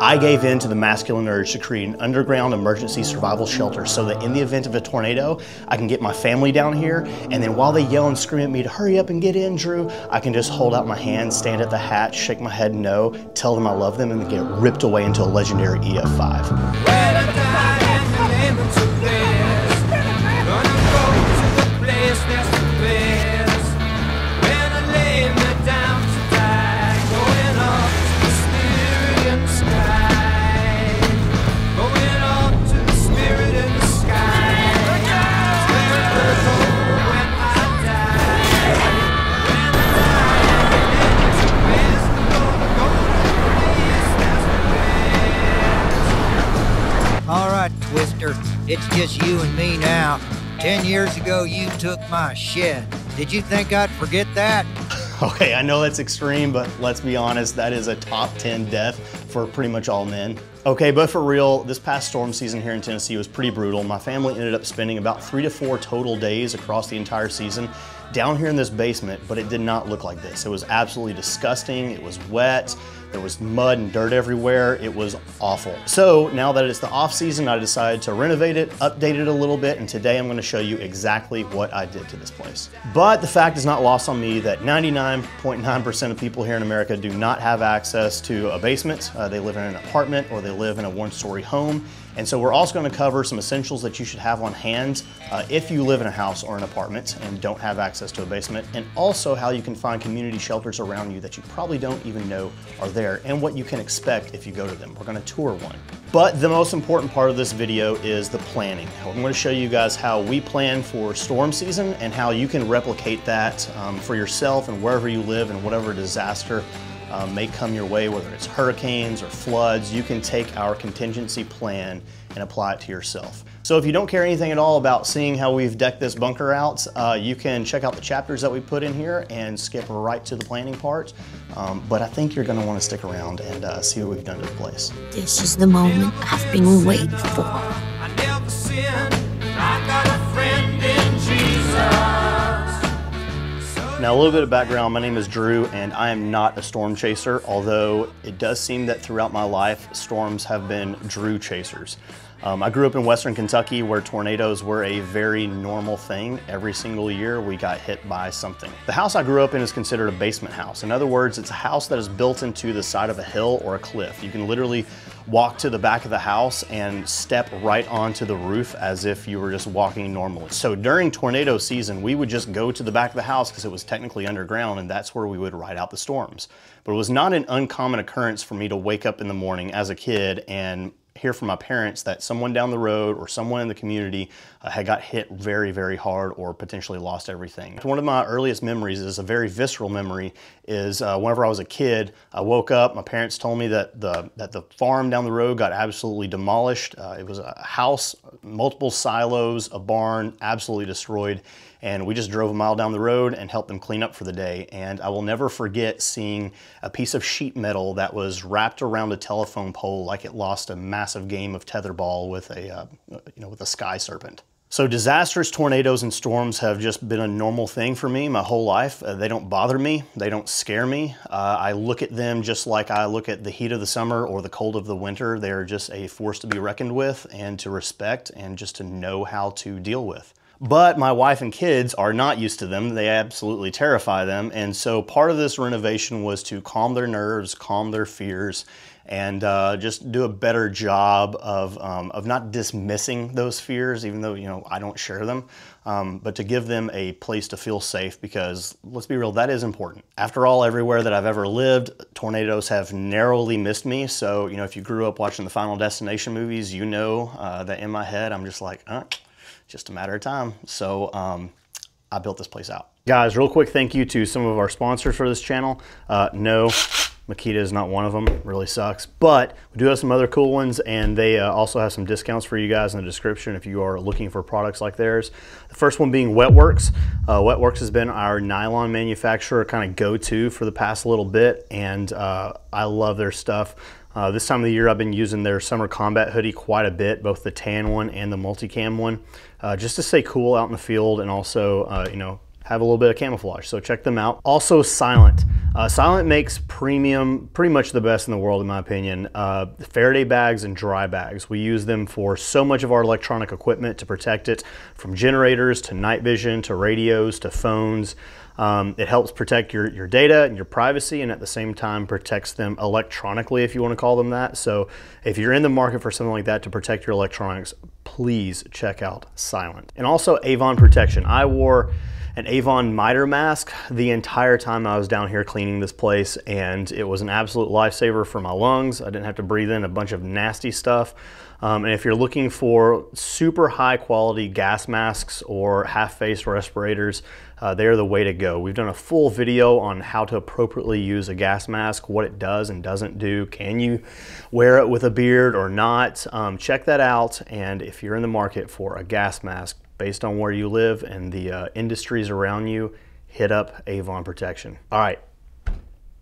I gave in to the masculine urge to create an underground emergency survival shelter so that in the event of a tornado, I can get my family down here, and then while they yell and scream at me to hurry up and get in, Drew, I can just hold out my hand, stand at the hatch, shake my head no, tell them I love them, and get ripped away into a legendary EF5. Twister, it's just you and me now. 10 years ago, you took my shed. Did you think I'd forget that? Okay, I know that's extreme, but let's be honest, that is a top 10 death for pretty much all men. Okay, but for real, this past storm season here in Tennessee was pretty brutal. My family ended up spending about 3 to 4 total days across the entire season down here in this basement, but it did not look like this. It was absolutely disgusting. It was wet. There was mud and dirt everywhere. It was awful. So now that it's the off season, I decided to renovate it, update it a little bit, and today I'm gonna show you exactly what I did to this place. But the fact is not lost on me that 99.9% of people here in America do not have access to a basement. They live in an apartment or they live in a one-story home. And so we're also gonna cover some essentials that you should have on hand if you live in a house or an apartment and don't have access to a basement, and also how you can find community shelters around you that you probably don't even know are there, and what you can expect if you go to them. We're gonna tour one. But the most important part of this video is the planning. I'm gonna show you guys how we plan for storm season and how you can replicate that for yourself and wherever you live and whatever disaster may come your way, whether it's hurricanes or floods. You can take our contingency plan and apply it to yourself. So if you don't care anything at all about seeing how we've decked this bunker out, you can check out the chapters that we put in here and skip right to the planning part. But I think you're gonna wanna stick around and see what we've done to the place. This is the moment I've been waiting for. I never sinned. I got a friend in Jesus. Now, a little bit of background, my name is Drew and I am not a storm chaser, although it does seem that throughout my life, storms have been Drew chasers. I grew up in Western Kentucky where tornadoes were a very normal thing. Every single year we got hit by something. The house I grew up in is considered a basement house. In other words, it's a house that is built into the side of a hill or a cliff. You can literally walk to the back of the house and step right onto the roof as if you were just walking normally. So during tornado season, we would just go to the back of the house because it was technically underground, and that's where we would ride out the storms. But it was not an uncommon occurrence for me to wake up in the morning as a kid and hear from my parents that someone down the road or someone in the community had got hit very, very hard or potentially lost everything. One of my earliest memories is a very visceral memory is whenever I was a kid, I woke up, my parents told me that the farm down the road got absolutely demolished. It was a house, multiple silos, a barn, absolutely destroyed. And we just drove a mile down the road and helped them clean up for the day. And I will never forget seeing a piece of sheet metal that was wrapped around a telephone pole like it lost a massive game of tetherball with a, with a sky serpent. So disastrous tornadoes and storms have just been a normal thing for me my whole life. They don't bother me. They don't scare me. I look at them just like I look at the heat of the summer or the cold of the winter. They're just a force to be reckoned with and to respect and just to know how to deal with. But my wife and kids are not used to them. They absolutely terrify them. And so part of this renovation was to calm their nerves, calm their fears, and just do a better job of not dismissing those fears, even though, I don't share them, but to give them a place to feel safe, because let's be real, that is important. After all, everywhere that I've ever lived, tornadoes have narrowly missed me. So, if you grew up watching the Final Destination movies, that in my head, I'm just like, just a matter of time. So I built this place out. Guys, real quick thank you to some of our sponsors for this channel. No, Makita is not one of them, really sucks. But we do have some other cool ones, and they also have some discounts for you guys in the description if you are looking for products like theirs. The first one being Wetworks. Wetworks has been our nylon manufacturer kind of go-to for the past little bit, and I love their stuff. This time of the year I've been using their summer combat hoodie quite a bit, both the tan one and the multicam one, just to stay cool out in the field and also, have a little bit of camouflage. So check them out. Also Silent. Silent makes premium, pretty much the best in the world in my opinion, Faraday bags and dry bags. We use them for so much of our electronic equipment to protect it, from generators to night vision to radios to phones. It helps protect your data and your privacy, and at the same time protects them electronically, if you want to call them that. So if you're in the market for something like that to protect your electronics, please check out Silent. And also Avon protection. I wore an Avon miter mask the entire time I was down here cleaning this place, and it was an absolute lifesaver for my lungs. I didn't have to breathe in a bunch of nasty stuff. And if you're looking for super high quality gas masks or half-face respirators, they're the way to go. We've done a full video on how to appropriately use a gas mask, what it does and doesn't do. Can you wear it with a beard or not? Check that out. And if you're in the market for a gas mask based on where you live and the industries around you, hit up Avon Protection. All right.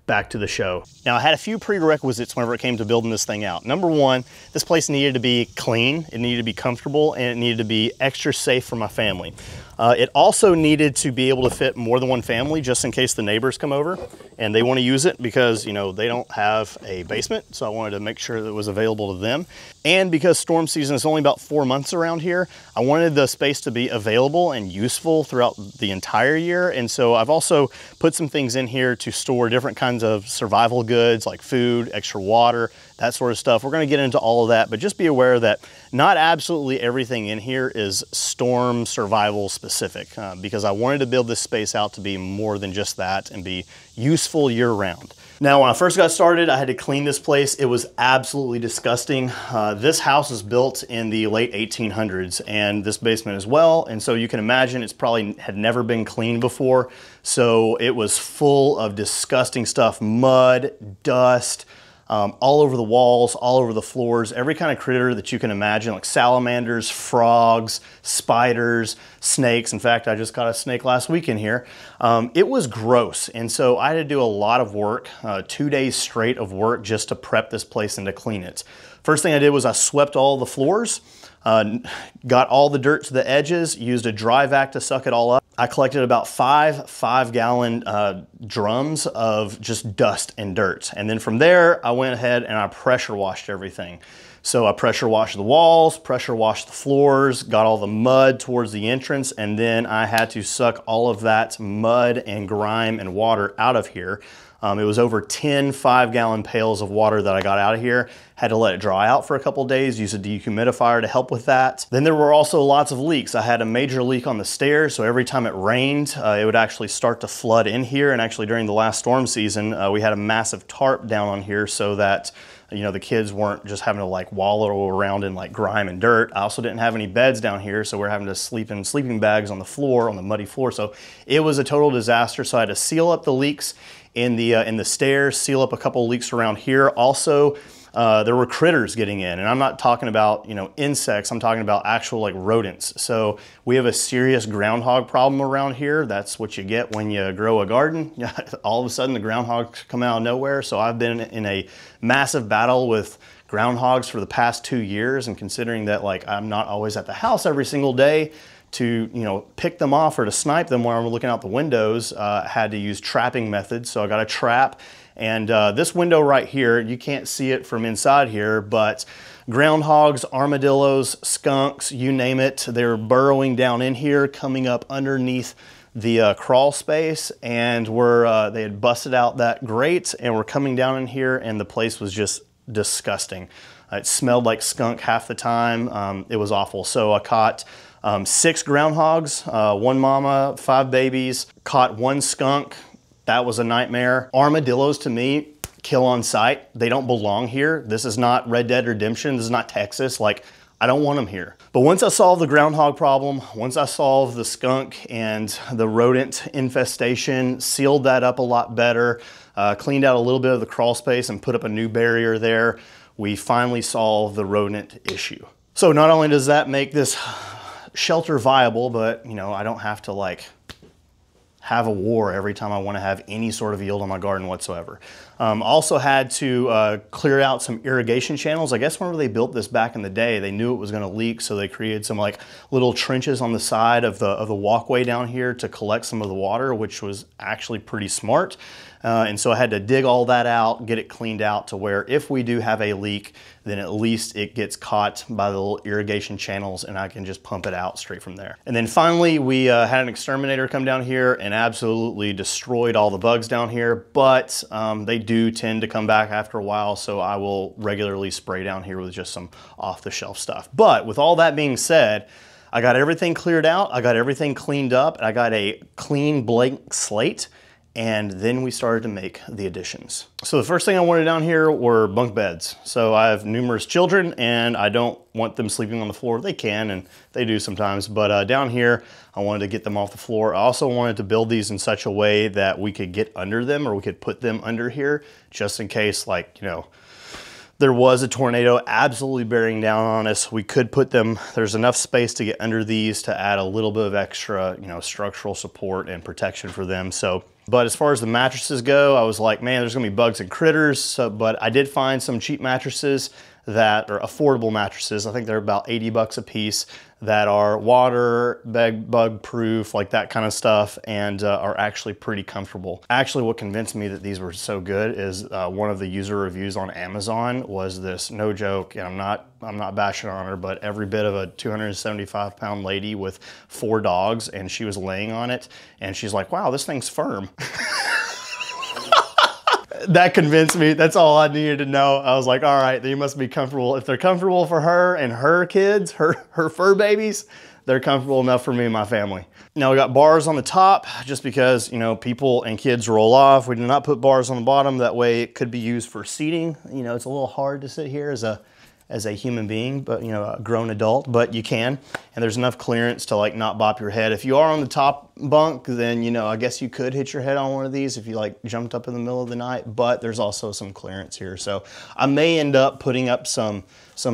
Back to the show. Now I had a few prerequisites whenever it came to building this thing out. Number one, this place needed to be clean, it needed to be comfortable, and it needed to be extra safe for my family. It also needed to be able to fit more than one family, just in case the neighbors come over and they want to use it, because you know they don't have a basement, so I wanted to make sure that it was available to them. And because storm season is only about 4 months around here, I wanted the space to be available and useful throughout the entire year. And so I've also put some things in here to store different kinds of survival goods like food, extra water, that sort of stuff. We're going to get into all of that, but just be aware that not absolutely everything in here is storm survival specific, because I wanted to build this space out to be more than just that and be useful year round. Now, when I first got started, I had to clean this place. It was absolutely disgusting. This house was built in the late 1800s, and this basement as well. And so you can imagine it's probably had never been cleaned before. So it was full of disgusting stuff, mud, dust, all over the walls, all over the floors, every kind of critter that you can imagine, like salamanders, frogs, spiders, snakes. In fact, I just caught a snake last week in here. It was gross. And so I had to do a lot of work, 2 days straight of work just to prep this place and to clean it. First thing I did was I swept all the floors, got all the dirt to the edges, used a dry vac to suck it all up. I collected about five gallon drums of just dust and dirt. And then from there, I went ahead and I pressure washed everything. So I pressure washed the walls, pressure washed the floors, got all the mud towards the entrance, and then I had to suck all of that mud and grime and water out of here. It was over 10 5-gallon pails of water that I got out of here. Had to let it dry out for a couple days, use a dehumidifier to help with that. Then there were also lots of leaks. I had a major leak on the stairs, so every time it rained, it would actually start to flood in here. And actually during the last storm season, we had a massive tarp down on here so that the kids weren't just having to like wallow around in like grime and dirt. I also didn't have any beds down here, so we're having to sleep in sleeping bags on the floor, on the muddy floor. So it was a total disaster. So I had to seal up the leaks in the stairs, seal up a couple of leaks around here. Also, there were critters getting in, and I'm not talking about insects. I'm talking about actual like rodents. So we have a serious groundhog problem around here. That's what you get when you grow a garden. All of a sudden, the groundhogs come out of nowhere. So I've been in a massive battle with groundhogs for the past 2 years, and considering that like I'm not always at the house every single day to pick them off or to snipe them when I'm looking out the windows, I had to use trapping methods. So I got a trap, and this window right here, you can't see it from inside here, but groundhogs, armadillos, skunks, you name it, they're burrowing down in here, coming up underneath the crawl space, and they had busted out that grate and were coming down in here, and the place was just disgusting. It smelled like skunk half the time. It was awful. So I caught 6 groundhogs, 1 mama, 5 babies, caught 1 skunk. That was a nightmare. Armadillos, to me, kill on sight. They don't belong here. This is not Red Dead Redemption. This is not Texas. Like, I don't want them here. But once I solved the groundhog problem, once I solved the skunk and the rodent infestation, sealed that up a lot better, cleaned out a little bit of the crawl space and put up a new barrier there, we finally solved the rodent issue. So not only does that make this shelter viable, but I don't have to like have a war every time I want to have any sort of yield on my garden whatsoever. Also had to clear out some irrigation channels. I guess whenever they built this back in the day, they knew it was gonna leak, so they created some like little trenches on the side of the walkway down here to collect some of the water, which was actually pretty smart. And so I had to dig all that out, get it cleaned out to where if we do have a leak, then at least it gets caught by the little irrigation channels and I can just pump it out straight from there. And then finally, we had an exterminator come down here and absolutely destroyed all the bugs down here, but they do tend to come back after a while, so I will regularly spray down here with just some off-the-shelf stuff. But with all that being said, I got everything cleared out, I got everything cleaned up, and I got a clean blank slate. And then we started to make the additions. So the first thing I wanted down here were bunk beds. So I have numerous children and I don't want them sleeping on the floor. They can, and they do sometimes, but down here, I wanted to get them off the floor. I also wanted to build these in such a way that we could get under them, or we could put them under here just in case, like, you know, there was a tornado absolutely bearing down on us. We could put them, there's enough space to get under these to add a little bit of extra, you know, structural support and protection for them. So, but as far as the mattresses go, I was like, man, there's gonna be bugs and critters. So, but I did find some cheap mattresses that are affordable mattresses. I think they're about 80 bucks a piece, that are water, bug proof, like that kind of stuff, and are actually pretty comfortable. Actually, what convinced me that these were so good is one of the user reviews on Amazon was this, no joke, and I'm not bashing on her, but every bit of a 275-pound lady with 4 dogs, and she was laying on it, and she's like, wow, this thing's firm. That convinced me. That's all I needed to know. I was like, all right, they must be comfortable. If they're comfortable for her and her kids, her fur babies, they're comfortable enough for me and my family. Now we got bars on the top just because, you know, people and kids roll off. We did not put bars on the bottom. That way it could be used for seating. You know, it's a little hard to sit here as a human being, but, you know, a grown adult, but you can. And there's enough clearance to like not bop your head. If you are on the top bunk, then, you know, I guess you could hit your head on one of these if you like jumped up in the middle of the night, but there's also some clearance here. So I may end up putting up some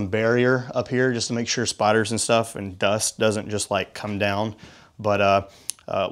barrier up here just to make sure spiders and stuff and dust doesn't just like come down. But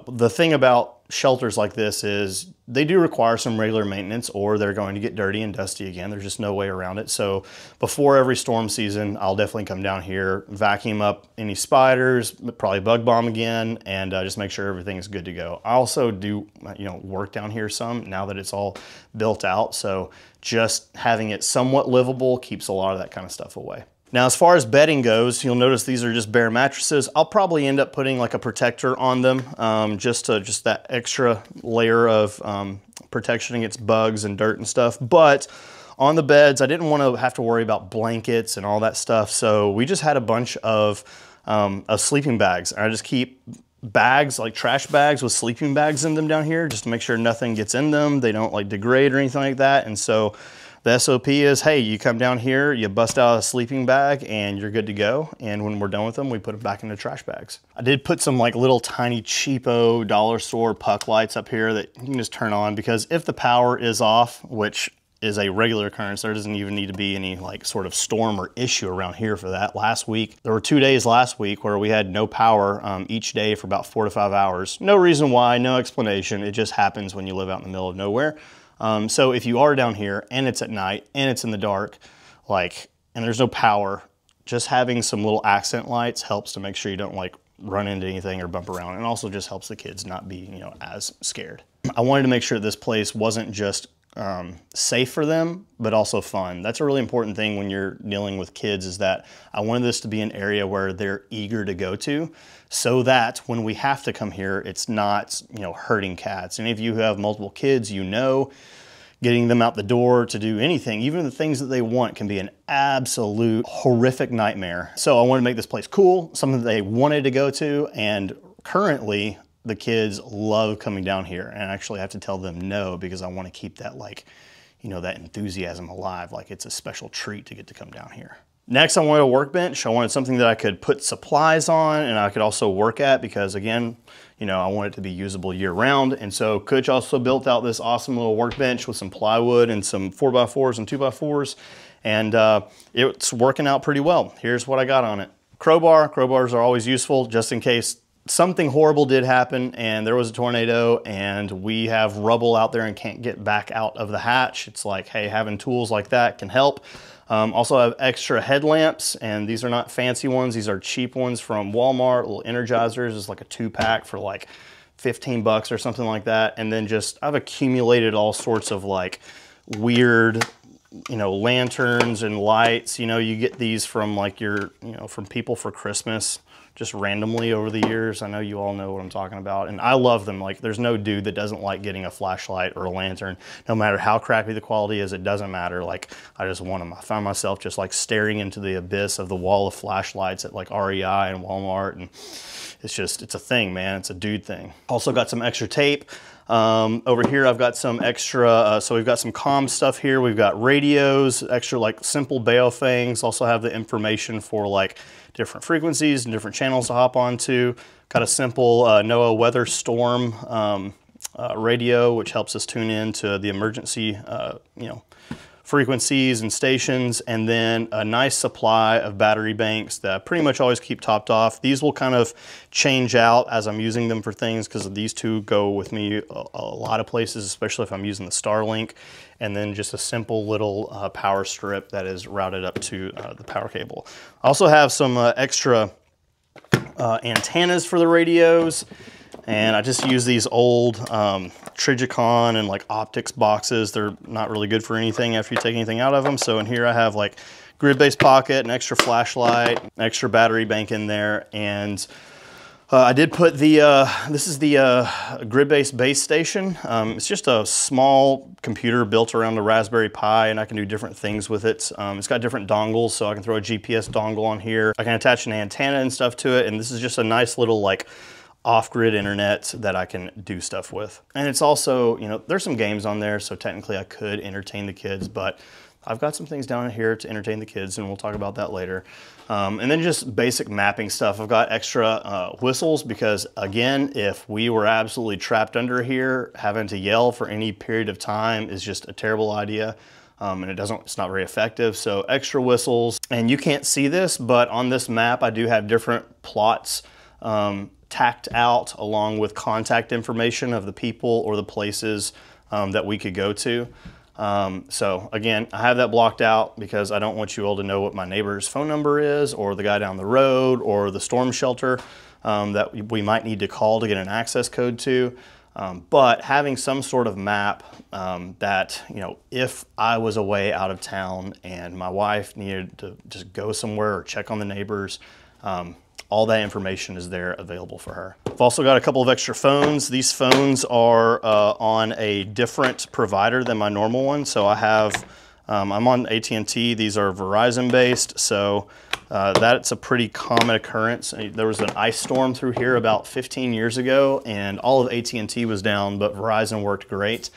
the thing about shelters like this is they do require some regular maintenance, or they're going to get dirty and dusty again. There's just no way around it. So before every storm season, I'll definitely come down here, vacuum up any spiders, probably bug bomb again, and just make sure everything is good to go. I also do, you know, work down here some now that it's all built out. So just having it somewhat livable keeps a lot of that kind of stuff away. Now, as far as bedding goes, you'll notice these are just bare mattresses. I'll probably end up putting like a protector on them, just that extra layer of protection against bugs and dirt and stuff. But on the beds, I didn't want to have to worry about blankets and all that stuff. So we just had a bunch of sleeping bags. I just keep bags, like trash bags with sleeping bags in them down here, just to make sure nothing gets in them. They don't like degrade or anything like that. And so the SOP is, hey, you come down here, you bust out a sleeping bag, and you're good to go. And when we're done with them, we put them back into trash bags. I did put some like little tiny cheapo dollar store puck lights up here that you can just turn on, because if the power is off, which is a regular occurrence, there doesn't even need to be any like sort of storm or issue around here for that. Last week, there were 2 days last week where we had no power each day for about 4 to 5 hours. No reason why, no explanation. It just happens when you live out in the middle of nowhere. So if you are down here and it's at night and it's in the dark, like, and there's no power, just having some little accent lights helps to make sure you don't like run into anything or bump around, and also just helps the kids not be, you know, as scared. I wanted to make sure this place wasn't just safe for them, but also fun. That's a really important thing when you're dealing with kids, is that I wanted this to be an area where they're eager to go to, so that when we have to come here, it's not, you know, hurting cats. And if you have multiple kids, you know, getting them out the door to do anything, even the things that they want, can be an absolute horrific nightmare. So I wanted to make this place cool, something that they wanted to go to, and currently the kids love coming down here, and I actually have to tell them no, because I want to keep that, like, you know, that enthusiasm alive, like it's a special treat to get to come down here. Next, I wanted a workbench. I wanted something that I could put supplies on and I could also work at, because again, you know, I want it to be usable year round. And so Kutch also built out this awesome little workbench with some plywood and some 4x4s and 2x4s, and it's working out pretty well. Here's what I got on it. Crowbar. Crowbars are always useful just in case something horrible did happen and there was a tornado and we have rubble out there and can't get back out of the hatch, it's like, hey, having tools like that can help. Also have extra headlamps, and these are not fancy ones. These are cheap ones from Walmart, little energizers. It's like a 2-pack for like 15 bucks or something like that. And then just, I've accumulated all sorts of like weird, you know, lanterns and lights. You know, you get these from like your, you know, from people for Christmas, just randomly over the years. I know you all know what I'm talking about, and I love them. Like, there's no dude that doesn't like getting a flashlight or a lantern. No matter how crappy the quality is, it doesn't matter. Like, I just want them. I found myself just like staring into the abyss of the wall of flashlights at like REI and Walmart, and it's just, it's a thing, man. It's a dude thing. Also got some extra tape. Over here I've got some extra, so we've got some comm stuff here. We've got radios, extra like simple baofangs. Also have the information for like different frequencies and different channels to hop onto. Got a simple NOAA weather storm radio, which helps us tune in to the emergency, you know, frequencies and stations, and then a nice supply of battery banks that I pretty much always keep topped off. These will kind of change out as I'm using them for things, because these two go with me a lot of places, especially if I'm using the Starlink, and then just a simple little power strip that is routed up to the power cable. I also have some extra antennas for the radios, and I just use these old Trigicon and like optics boxes. They're not really good for anything after you take anything out of them. So in here I have like grid-based pocket, an extra flashlight, an extra battery bank in there, and I did put the, this is the grid-based base station. It's just a small computer built around a Raspberry Pi, and I can do different things with it. It's got different dongles, so I can throw a GPS dongle on here. I can attach an antenna and stuff to it, and this is just a nice little like off-grid internet that I can do stuff with. And it's also, you know, there's some games on there, so technically I could entertain the kids, but I've got some things down here to entertain the kids, and we'll talk about that later. And then just basic mapping stuff. I've got extra whistles, because again, if we were absolutely trapped under here, having to yell for any period of time is just a terrible idea. And it's not very effective. So extra whistles. And you can't see this, but on this map, I do have different plots tacked out along with contact information of the people or the places that we could go to. So again, I have that blocked out because I don't want you all to know what my neighbor's phone number is, or the guy down the road, or the storm shelter that we might need to call to get an access code to. But having some sort of map that, you know, if I was away out of town and my wife needed to just go somewhere or check on the neighbors, all that information is there available for her. I've also got a couple of extra phones. These phones are on a different provider than my normal one. So I have, I'm on AT&T. These are Verizon based. So that's a pretty common occurrence. There was an ice storm through here about 15 years ago, and all of AT&T was down, but Verizon worked great.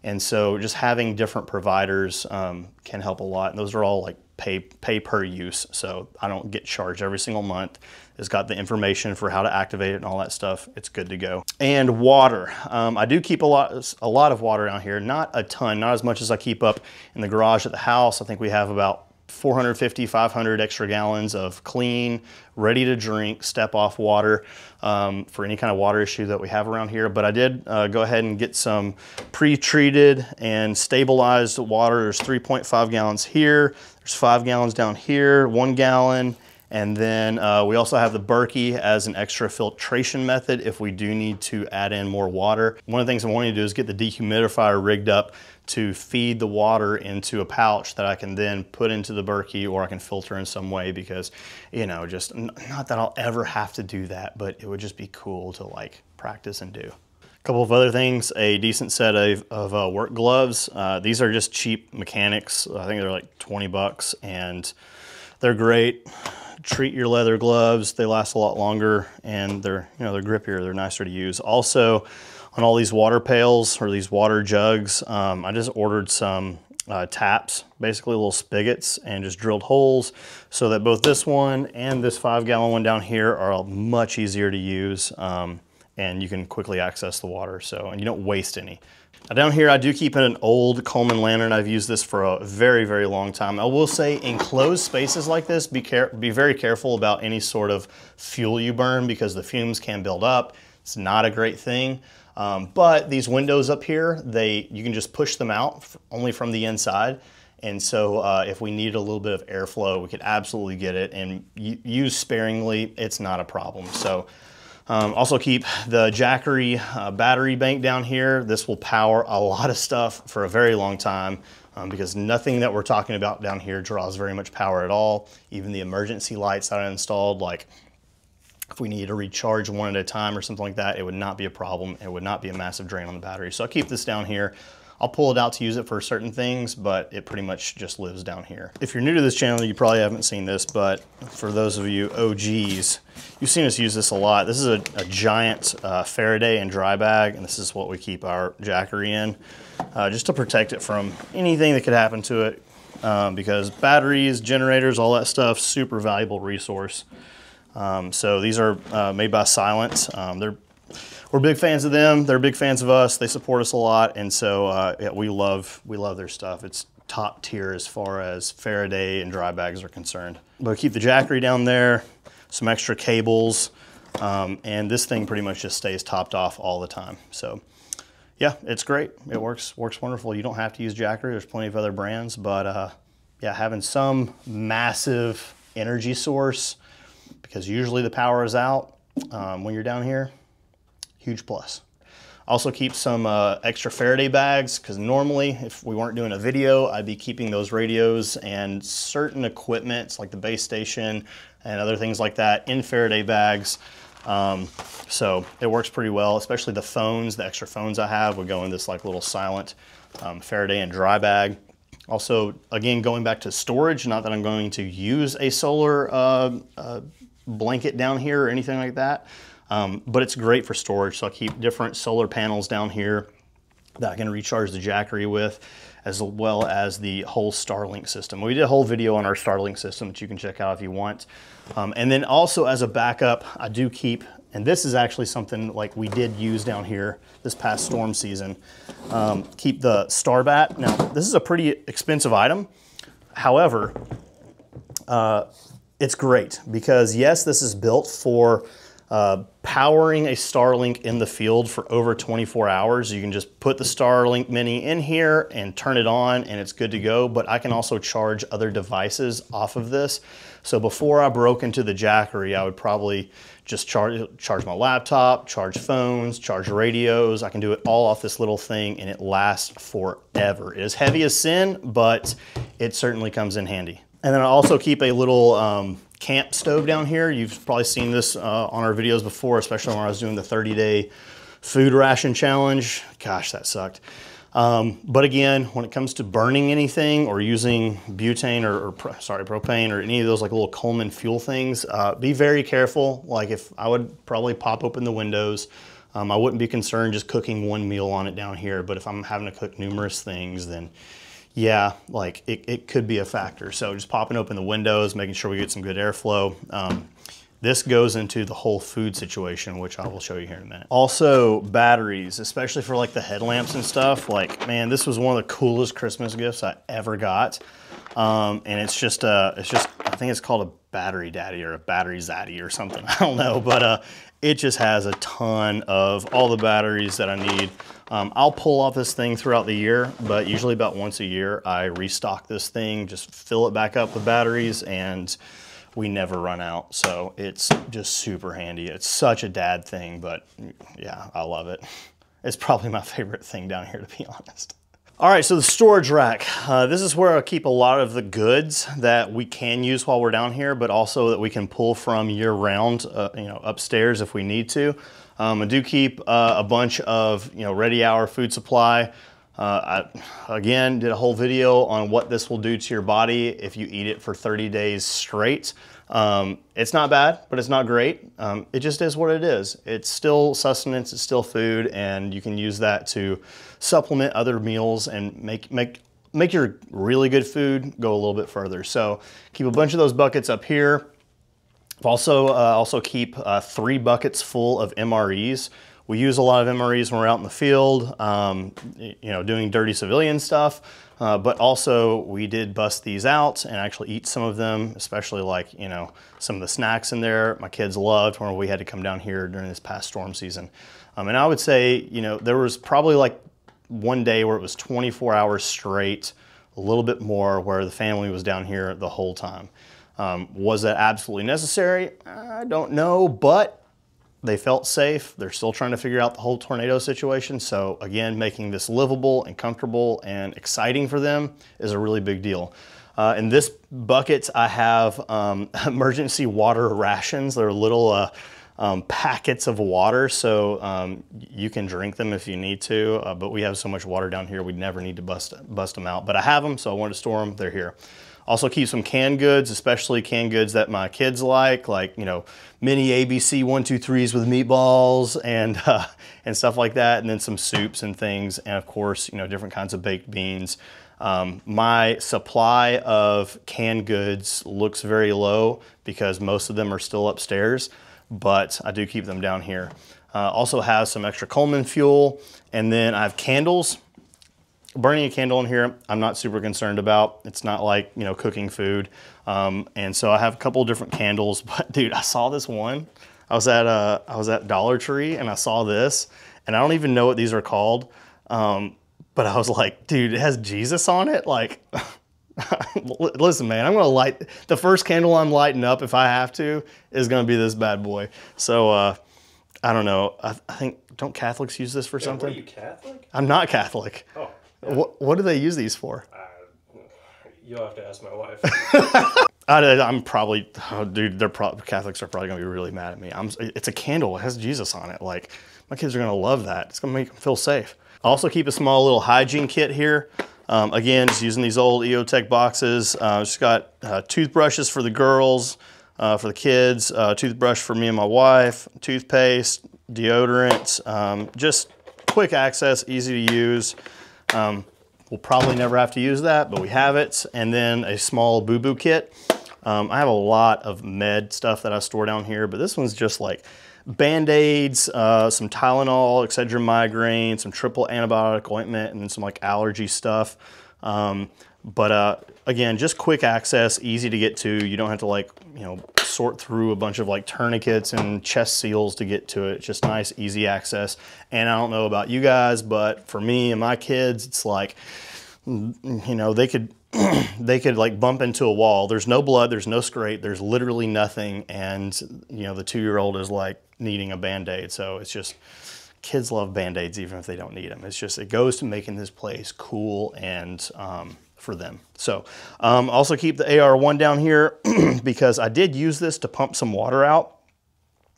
And so just having different providers can help a lot. And those are all like pay per use. So I don't get charged every single month. It's got the information for how to activate it and all that stuff. It's good to go. And water. I do keep a lot of water out here. Not a ton, not as much as I keep up in the garage at the house. I think we have about 450, 500 extra gallons of clean, ready to drink, step off water for any kind of water issue that we have around here. But I did go ahead and get some pre-treated and stabilized water. There's 3.5 gallons here. There's 5 gallons down here, 1 gallon. And then we also have the Berkey as an extra filtration method if we do need to add in more water. One of the things I'm wanting to do is get the dehumidifier rigged up to feed the water into a pouch that I can then put into the Berkey, or I can filter in some way, because, you know, just not that I'll ever have to do that, but it would just be cool to like practice and do. A couple of other things, a decent set of work gloves. These are just cheap mechanics. I think they're like 20 bucks, and they're great. Treat your leather gloves. They last a lot longer, and they're, you know, they're grippier. They're nicer to use. Also, on all these water pails or these water jugs, I just ordered some taps, basically little spigots, and just drilled holes so that both this one and this 5 gallon one down here are much easier to use. and you can quickly access the water, so, and you don't waste any. Now down here, I do keep an old Coleman lantern. I've used this for a very, very long time. I will say, in closed spaces like this, be very careful about any sort of fuel you burn, because the fumes can build up. It's not a great thing. But these windows up here, you can just push them out only from the inside. And so if we need a little bit of airflow, we could absolutely get it, and use sparingly. It's not a problem. So also keep the Jackery battery bank down here. This will power a lot of stuff for a very long time, because nothing that we're talking about down here draws very much power at all. Even the emergency lights that I installed, like if we need to recharge one at a time or something like that, it would not be a problem. It would not be a massive drain on the battery. So I'll keep this down here. I'll pull it out to use it for certain things, but it pretty much just lives down here. If you're new to this channel, you probably haven't seen this, but for those of you OGs, you've seen us use this a lot. This is a giant Faraday and dry bag, and this is what we keep our Jackery in, just to protect it from anything that could happen to it, because batteries, generators, all that stuff, super valuable resource. So these are made by Silent. We're big fans of them. They're big fans of us. They support us a lot, and so yeah, we love their stuff. It's top tier as far as Faraday and dry bags are concerned. But keep the Jackery down there, some extra cables, and this thing pretty much just stays topped off all the time. So yeah, it's great. It works wonderful. You don't have to use Jackery. There's plenty of other brands, but yeah, having some massive energy source, because usually the power is out when you're down here, huge plus. Also keep some extra Faraday bags, because normally if we weren't doing a video, I'd be keeping those radios and certain equipment like the base station and other things like that in Faraday bags. So it works pretty well, especially the phones. The extra phones I have would go in this like little Silent Faraday and dry bag. Also, again, going back to storage, not that I'm going to use a solar blanket down here or anything like that, but it's great for storage. So I keep different solar panels down here that I can recharge the Jackery with, as well as the whole Starlink system. We did a whole video on our Starlink system that you can check out if you want. And then also as a backup, I do keep, and this is actually something like we did use down here this past storm season, keep the Starbat. Now, this is a pretty expensive item. However, it's great because yes, this is built for powering a Starlink in the field for over 24 hours. You can just put the Starlink Mini in here and turn it on and it's good to go, but I can also charge other devices off of this. So before I broke into the Jackery, I would probably just charge my laptop, charge phones, charge radios. I can do it all off this little thing and it lasts forever. It is heavy as sin, but it certainly comes in handy. And then I also keep a little camp stove down here. You've probably seen this on our videos before, especially when I was doing the 30-day food ration challenge. Gosh, that sucked. But again, when it comes to burning anything or using butane or propane or any of those like little Coleman fuel things, be very careful. Like if I would probably pop open the windows, I wouldn't be concerned just cooking one meal on it down here. But if I'm having to cook numerous things, then yeah, like it could be a factor. So just popping open the windows, making sure we get some good airflow. This goes into the whole food situation, which I will show you here in a minute. Also batteries, especially for like the headlamps and stuff. Like, man, this was one of the coolest Christmas gifts I ever got. And it's just, I think it's called a battery daddy or a battery zaddy or something. I don't know, but it just has a ton of all the batteries that I need. I'll pull off this thing throughout the year, but usually about once a year, I restock this thing, just fill it back up with batteries, and we never run out. So it's just super handy. It's such a dad thing, but yeah, I love it. It's probably my favorite thing down here, to be honest. All right, so the storage rack. This is where I keep a lot of the goods that we can use while we're down here, but also that we can pull from year-round, you know, upstairs if we need to. I do keep a bunch of, you know, Ready Hour food supply. I, again, did a whole video on what this will do to your body if you eat it for 30 days straight. It's not bad, but it's not great. It just is what it is. It's still sustenance, it's still food, and you can use that to supplement other meals and make your really good food go a little bit further. So keep a bunch of those buckets up here. Also keep 3 buckets full of MREs. We use a lot of MREs when we're out in the field, you know, doing dirty civilian stuff. But also we did bust these out and actually eat some of them, especially like, you know, some of the snacks in there. My kids loved when we had to come down here during this past storm season. And I would say, you know, there was probably like one day where it was 24 hours straight, a little bit more, where the family was down here the whole time. Was that absolutely necessary? I don't know, but they felt safe. They're still trying to figure out the whole tornado situation. So again, making this livable and comfortable and exciting for them is a really big deal. In this bucket, I have emergency water rations. They're little packets of water, so you can drink them if you need to, but we have so much water down here, we'd never need to bust them out. But I have them, so I wanted to store them. They're here. Also keep some canned goods, especially canned goods that my kids like, you know, mini ABC 1-2-3s with meatballs and stuff like that, and then some soups and things, and of course, you know, different kinds of baked beans. My supply of canned goods looks very low because most of them are still upstairs, but I do keep them down here. Also have some extra Coleman fuel, and then I have candles. Burning a candle in here, I'm not super concerned about. It's not like, you know, cooking food. And so I have a couple of different candles, but dude, I saw this one. I was at Dollar Tree and I saw this, and I don't even know what these are called. But I was like, dude, it has Jesus on it. Like, listen, man, I'm gonna light, the first candle I'm lighting up, if I have to, is gonna be this bad boy. So I don't know. I think, don't Catholics use this for something? Are you Catholic? I'm not Catholic. Oh. Yeah. What do they use these for? You'll have to ask my wife. I'm probably, oh, dude, Catholics are probably gonna be really mad at me. It's a candle, it has Jesus on it. Like, my kids are gonna love that. It's gonna make them feel safe. I also keep a small little hygiene kit here. Again, just using these old EOTech boxes. Just got toothbrushes for the girls, for the kids, toothbrush for me and my wife, toothpaste, deodorant, just quick access, easy to use. We'll probably never have to use that, but we have it. And then a small boo-boo kit. I have a lot of med stuff that I store down here, but this one's just like Band-Aids, some Tylenol, Excedrin migraine, some triple antibiotic ointment, and then some like allergy stuff. Again, just quick access, easy to get to. You don't have to like, you know, sort through a bunch of like tourniquets and chest seals to get to it. It's just nice, easy access. And I don't know about you guys, but for me and my kids, it's like, you know, they could like bump into a wall. There's no blood, there's no scrape, there's literally nothing. And, you know, the 2-year-old is like needing a Band-Aid. So it's just, kids love Band-Aids even if they don't need them. It's just, it goes to making this place cool and for them. So also keep the AR1 down here because I did use this to pump some water out.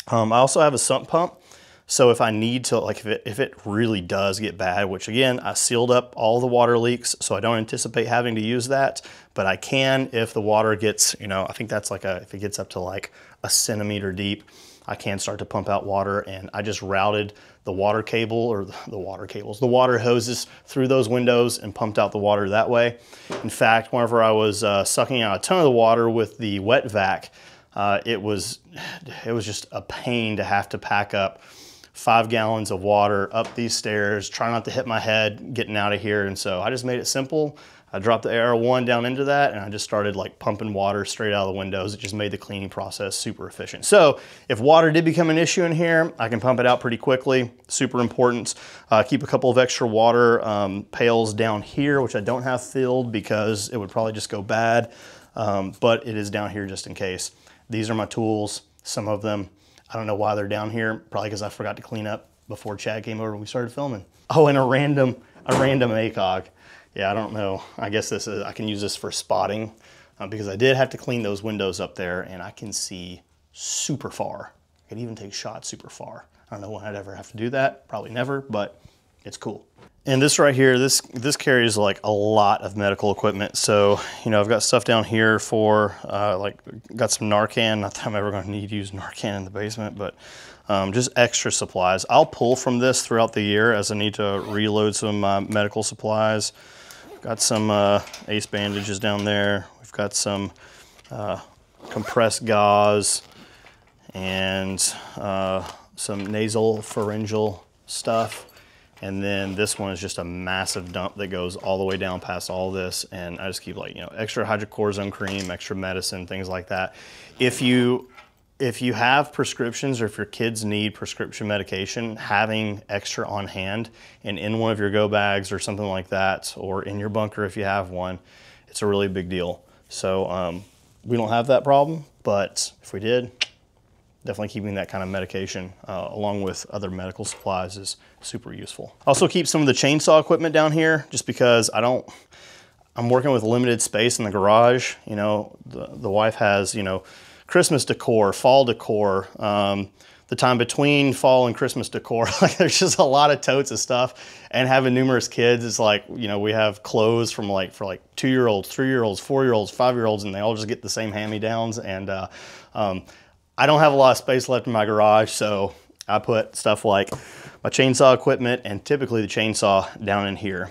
I also have a sump pump. So if I need to, like if it really does get bad, which again, I sealed up all the water leaks, so I don't anticipate having to use that, but I can if the water gets, you know, I think that's like if it gets up to like a centimeter deep, I can start to pump out water. And I just routed the water cable, or the water hoses through those windows and pumped out the water that way. In fact, whenever I was sucking out a ton of the water with the wet vac, it was just a pain to have to pack up 5 gallons of water up these stairs, try not to hit my head getting out of here. And so I just made it simple. I dropped the AR1 down into that, and I just started like pumping water straight out of the windows. It just made the cleaning process super efficient. So if water did become an issue in here, I can pump it out pretty quickly. Super important. Keep a couple of extra water pails down here, which I don't have filled because it would probably just go bad. But it is down here just in case. These are my tools, some of them. I don't know why they're down here, probably because I forgot to clean up before Chad came over and we started filming. Oh, and a random ACOG. Yeah, I don't know. I guess I can use this for spotting because I did have to clean those windows up there, and I can see super far. I could even take shots super far. I don't know when I'd ever have to do that. Probably never, but it's cool. And this right here, this carries like a lot of medical equipment. So, you know, I've got stuff down here for like, got some Narcan. Not that I'm ever gonna need to use Narcan in the basement, but just extra supplies. I'll pull from this throughout the year as I need to reload some medical supplies. Got some ACE bandages down there. We've got some compressed gauze. and some nasal pharyngeal stuff. And then this one is just a massive dump that goes all the way down past all this. And I just keep like, you know, extra hydrocortisone cream, extra medicine, things like that. If you have prescriptions or if your kids need prescription medication, having extra on hand and in one of your go bags or something like that, or in your bunker if you have one, it's a really big deal. So we don't have that problem, but if we did, definitely keeping that kind of medication along with other medical supplies is super useful. Also keep some of the chainsaw equipment down here just because I'm working with limited space in the garage. You know, the wife has, you know, Christmas decor, fall decor, the time between fall and Christmas decor. Like there's just a lot of totes of stuff, and having numerous kids, it's like, you know, we have clothes from like, for like 2-year-olds, 3-year-olds, 4-year-olds, 5-year-olds, and they all just get the same hand-me-downs. And I don't have a lot of space left in my garage, so I put stuff like my chainsaw equipment and typically the chainsaw down in here.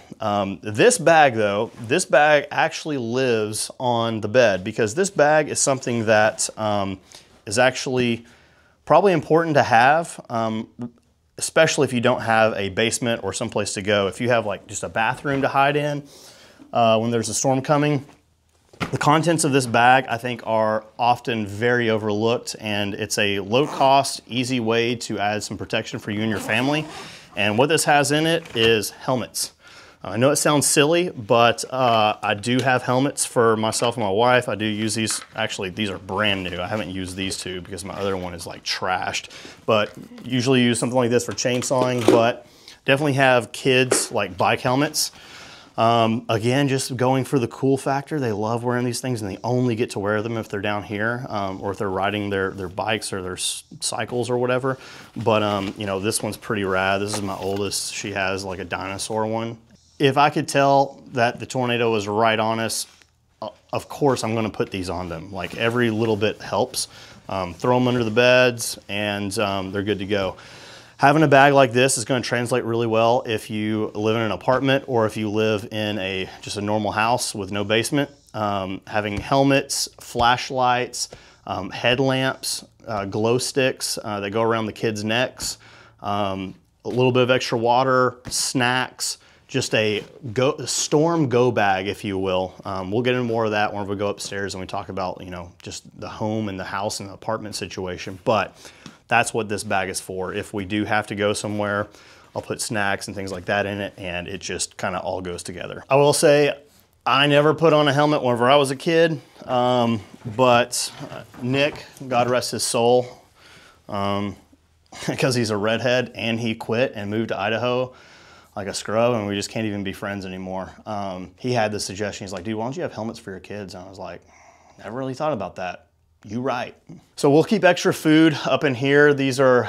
This bag though, this bag actually lives on the bed because this bag is something that is actually probably important to have, especially if you don't have a basement or someplace to go. If you have like just a bathroom to hide in when there's a storm coming, the contents of this bag, I think, are often very overlooked, and it's a low-cost, easy way to add some protection for you and your family. And what this has in it is helmets. I know it sounds silly, but I do have helmets for myself and my wife. I do use these. Actually, these are brand new. I haven't used these two because my other one is like trashed. But usually use something like this for chainsawing, but definitely have kids like bike helmets. Again, just going for the cool factor. They love wearing these things, and they only get to wear them if they're down here or if they're riding their bikes or their cycles or whatever. But you know, this one's pretty rad. This is my oldest. She has like a dinosaur one. If I could tell that the tornado was right on us, of course I'm going to put these on them. Like every little bit helps. Throw them under the beds, and they're good to go. Having a bag like this is going to translate really well if you live in an apartment or if you live in just a normal house with no basement. Having helmets, flashlights, headlamps, glow sticks that go around the kids' necks, a little bit of extra water, snacks, just a storm go bag, if you will. We'll get into more of that when we go upstairs and we talk about, you know, just the home and the house and the apartment situation. But that's what this bag is for. If we do have to go somewhere, I'll put snacks and things like that in it, and it just kind of all goes together. I will say, I never put on a helmet whenever I was a kid, but Nick, God rest his soul, because he's a redhead and he quit and moved to Idaho like a scrub, and we just can't even be friends anymore. He had the suggestion, he's like, dude, why don't you have helmets for your kids? And I was like, never really thought about that. You right. So we'll keep extra food up in here. These are,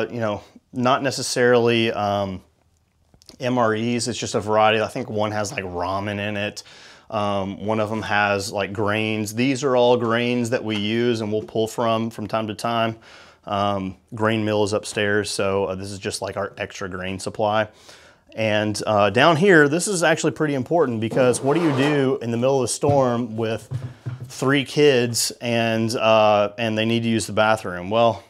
you know, not necessarily MREs. It's just a variety. I think one has like ramen in it. One of them has like grains. These are all grains that we use and we'll pull from time to time. Grain mill is upstairs, so this is just like our extra grain supply. And down here, this is actually pretty important because what do you do in the middle of a storm with 3 kids and they need to use the bathroom? Well,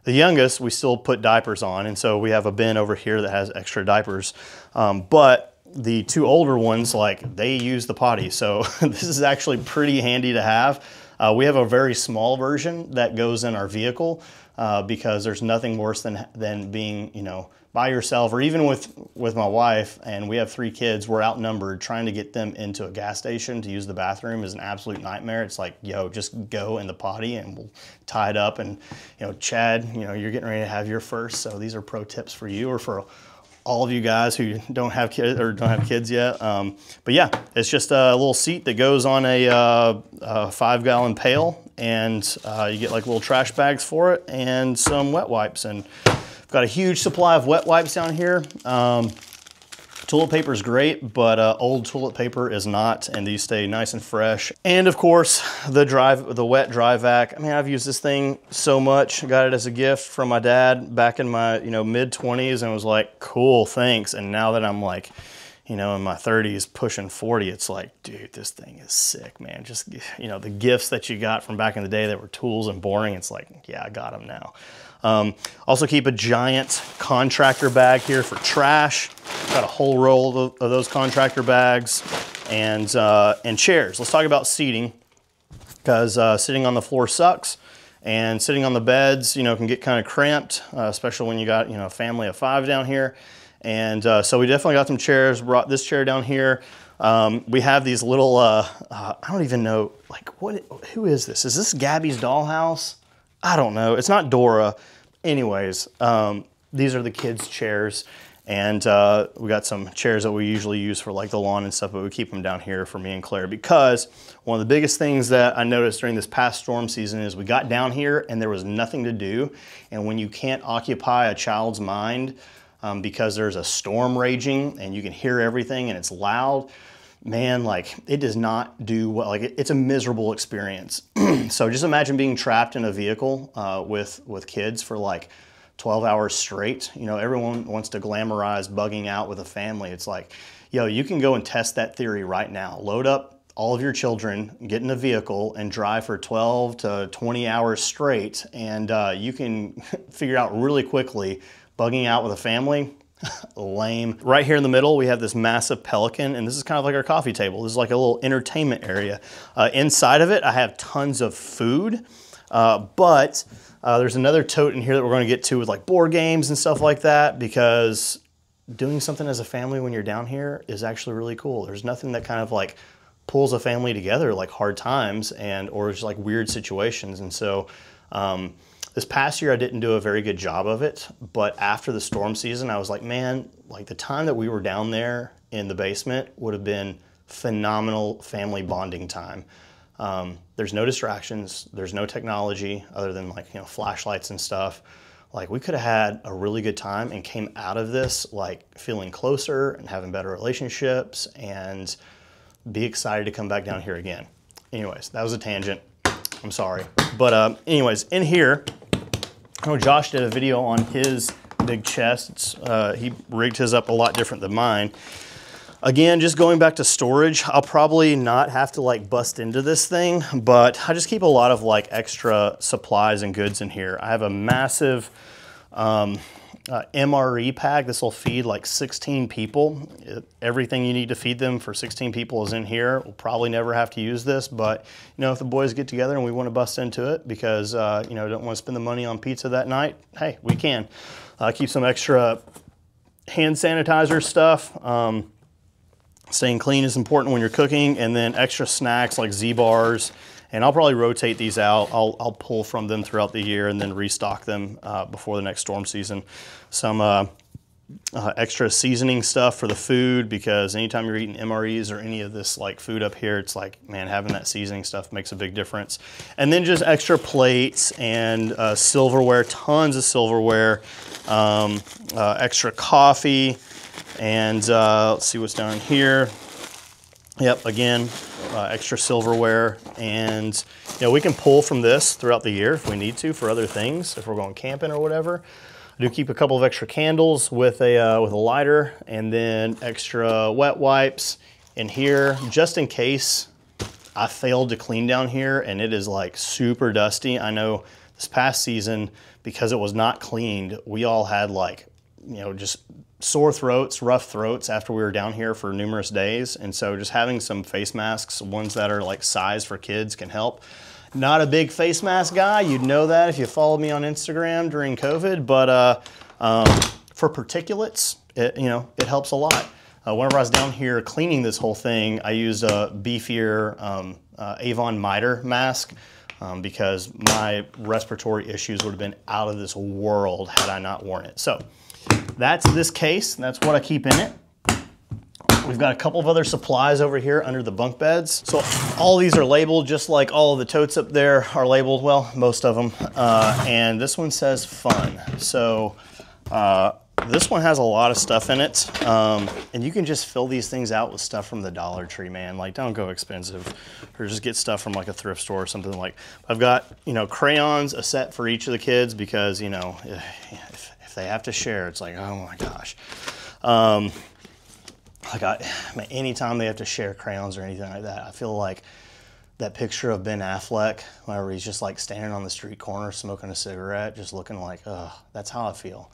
the youngest, we still put diapers on, and so we have a bin over here that has extra diapers. But the 2 older ones, like, they use the potty, so this is actually pretty handy to have. We have a very small version that goes in our vehicle because there's nothing worse than being, you know, by yourself, or even with my wife, and we have 3 kids, we're outnumbered. Trying to get them into a gas station to use the bathroom is an absolute nightmare. It's like, yo, just go in the potty and we'll tie it up. And, you know, Chad, you know, you're getting ready to have your first, so these are pro tips for you or for all of you guys who don't have kids or don't have kids yet. But yeah, it's just a little seat that goes on a 5-gallon pail, and you get like little trash bags for it and some wet wipes. And got a huge supply of wet wipes down here. Toilet paper is great, but old toilet paper is not, and these stay nice and fresh. And of course, the wet dry vac. I mean, I've used this thing so much. I got it as a gift from my dad back in my mid-20s, and was like, cool, thanks. And now that I'm like, you know, in my 30s, pushing 40, it's like, dude, this thing is sick, man. Just, you know, the gifts that you got from back in the day that were tools and boring, it's like, yeah, I got them now. Also keep a giant contractor bag here for trash. Got a whole roll of those contractor bags, and chairs. Let's talk about seating, because sitting on the floor sucks, and sitting on the beds, you know, can get kind of cramped, especially when you got, you know, a family of 5 down here. And so we definitely got some chairs. Brought this chair down here. We have these little, I don't even know, like, who is this? Is this Gabby's Dollhouse? I don't know. It's not Dora. Anyways, these are the kids' chairs. And we got some chairs that we usually use for like the lawn and stuff, but we keep them down here for me and Claire, because one of the biggest things that I noticed during this past storm season is we got down here and there was nothing to do. And when you can't occupy a child's mind, because there's a storm raging and you can hear everything and it's loud, man, like, it does not do well. Like, it's a miserable experience. So just imagine being trapped in a vehicle with kids for like 12 hours straight. You know, everyone wants to glamorize bugging out with a family. It's like, yo, you can go and test that theory right now. Load up all of your children, get in a vehicle and drive for 12 to 20 hours straight, and you can figure out really quickly bugging out with a family, lame. Right here in the middle, we have this massive Pelican, and this is kind of like our coffee table. This is like a little entertainment area. Inside of it, I have tons of food, but there's another tote in here that we're going to get to with like board games and stuff like that, because doing something as a family when you're down here is actually really cool. There's nothing that kind of like pulls a family together like hard times or just like weird situations. And so, this past year, I didn't do a very good job of it, but after the storm season, I was like, man, like the time that we were down there in the basement would have been phenomenal family bonding time. There's no distractions, there's no technology other than like, you know, flashlights and stuff. Like, we could have had a really good time and came out of this like feeling closer and having better relationships and be excited to come back down here again. Anyways, that was a tangent. I'm sorry. But anyways, in here, I know Josh did a video on his big chest. He rigged his up a lot different than mine. Again, just going back to storage, I'll probably not have to like bust into this thing, but I just keep a lot of like extra supplies and goods in here. I have a massive MRE pack. This will feed like 16 people. Everything you need to feed them for 16 people is in here. We'll probably never have to use this, but you know, if the boys get together and we want to bust into it because you know, don't want to spend the money on pizza that night, hey, we can. Keep some extra hand sanitizer stuff. Staying clean is important when you're cooking, and then extra snacks like Z-bars. And I'll probably rotate these out. I'll pull from them throughout the year and then restock them before the next storm season. Some extra seasoning stuff for the food, because anytime you're eating MREs or any of this like food up here, it's like, man, having that seasoning stuff makes a big difference. And then just extra plates and silverware, tons of silverware, extra coffee, and let's see what's down here. Yep, again, extra silverware, and you know, we can pull from this throughout the year if we need to for other things, if we're going camping or whatever. I do keep a couple of extra candles with a lighter, and then extra wet wipes in here, just in case I failed to clean down here and it is like super dusty. I know this past season, because it was not cleaned, we all had like, you know, just sore throats, rough throats after we were down here for numerous days. And so just having some face masks, ones that are like sized for kids, can help. Not a big face mask guy, you'd know that if you followed me on Instagram during COVID, but for particulates, it helps a lot. Whenever I was down here cleaning this whole thing, I used a beefier Avon miter mask because my respiratory issues would have been out of this world had I not worn it. So that's this case, that's what I keep in it. We've got a couple of other supplies over here under the bunk beds. So all these are labeled just like all of the totes up there are labeled, well, most of them. And this one says fun. So this one has a lot of stuff in it. And you can just fill these things out with stuff from the Dollar Tree, man. Like, don't go expensive, or just get stuff from like a thrift store or something. Like, I've got, you know, crayons, a set for each of the kids, because, you know, if they have to share, it's like, oh my gosh. like anytime they have to share crayons or anything like that, I feel like that picture of Ben Affleck, whenever he's just like standing on the street corner smoking a cigarette, just looking like, ugh, that's how I feel.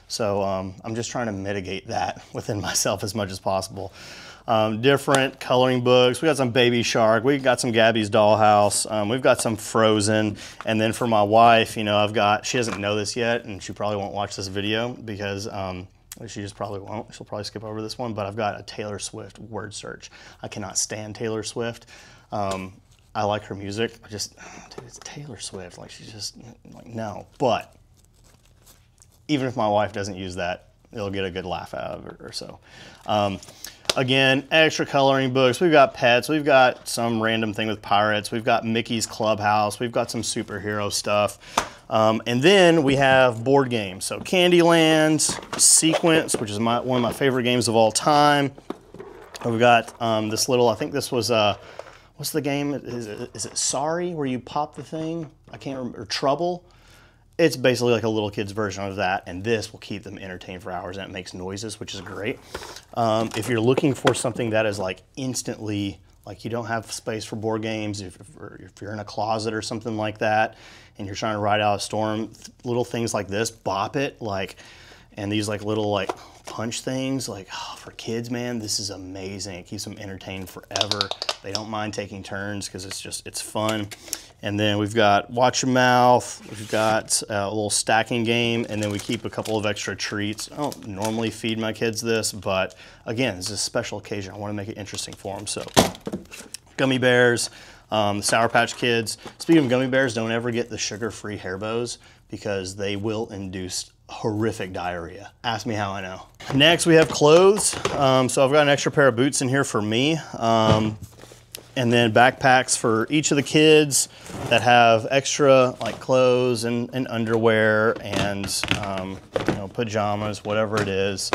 So I'm just trying to mitigate that within myself as much as possible. Different coloring books. We got some Baby Shark. We got some Gabby's Dollhouse. We've got some Frozen. And then for my wife, you know, she doesn't know this yet, and she probably won't watch this video because she just probably won't. She'll probably skip over this one, but I've got a Taylor Swift word search. I cannot stand Taylor Swift. I like her music. Dude, it's Taylor Swift. Like, she's just, like, no. But even if my wife doesn't use that, it'll get a good laugh out of it or so. Again, extra coloring books. We've got pets. We've got some random thing with pirates. We've got Mickey's Clubhouse. We've got some superhero stuff. And then we have board games. So Candyland, Sequence, which is one of my favorite games of all time. We've got this little, I think this was, what's the game? Is it Sorry, where you pop the thing? I can't remember. Or Trouble. It's basically like a little kid's version of that, and this will keep them entertained for hours, and it makes noises, which is great. If you're looking for something that is like instantly, like you don't have space for board games, if you're in a closet or something like that, and you're trying to ride out a storm, little things like this, Bop It, like, and these like little like punch things, like, oh, for kids, man, this is amazing. It keeps them entertained forever. They don't mind taking turns because it's fun. And then we've got Watch Your Mouth, we've got a little stacking game, and then we keep a couple of extra treats. I don't normally feed my kids this, but again, this is a special occasion. I want to make it interesting for them. So, gummy bears, Sour Patch Kids. Speaking of gummy bears, don't ever get the sugar-free Haribo's because they will induce horrific diarrhea. Ask me how I know. Next, we have clothes. So I've got an extra pair of boots in here for me. And then backpacks for each of the kids that have extra like clothes and underwear and you know, pajamas, whatever it is.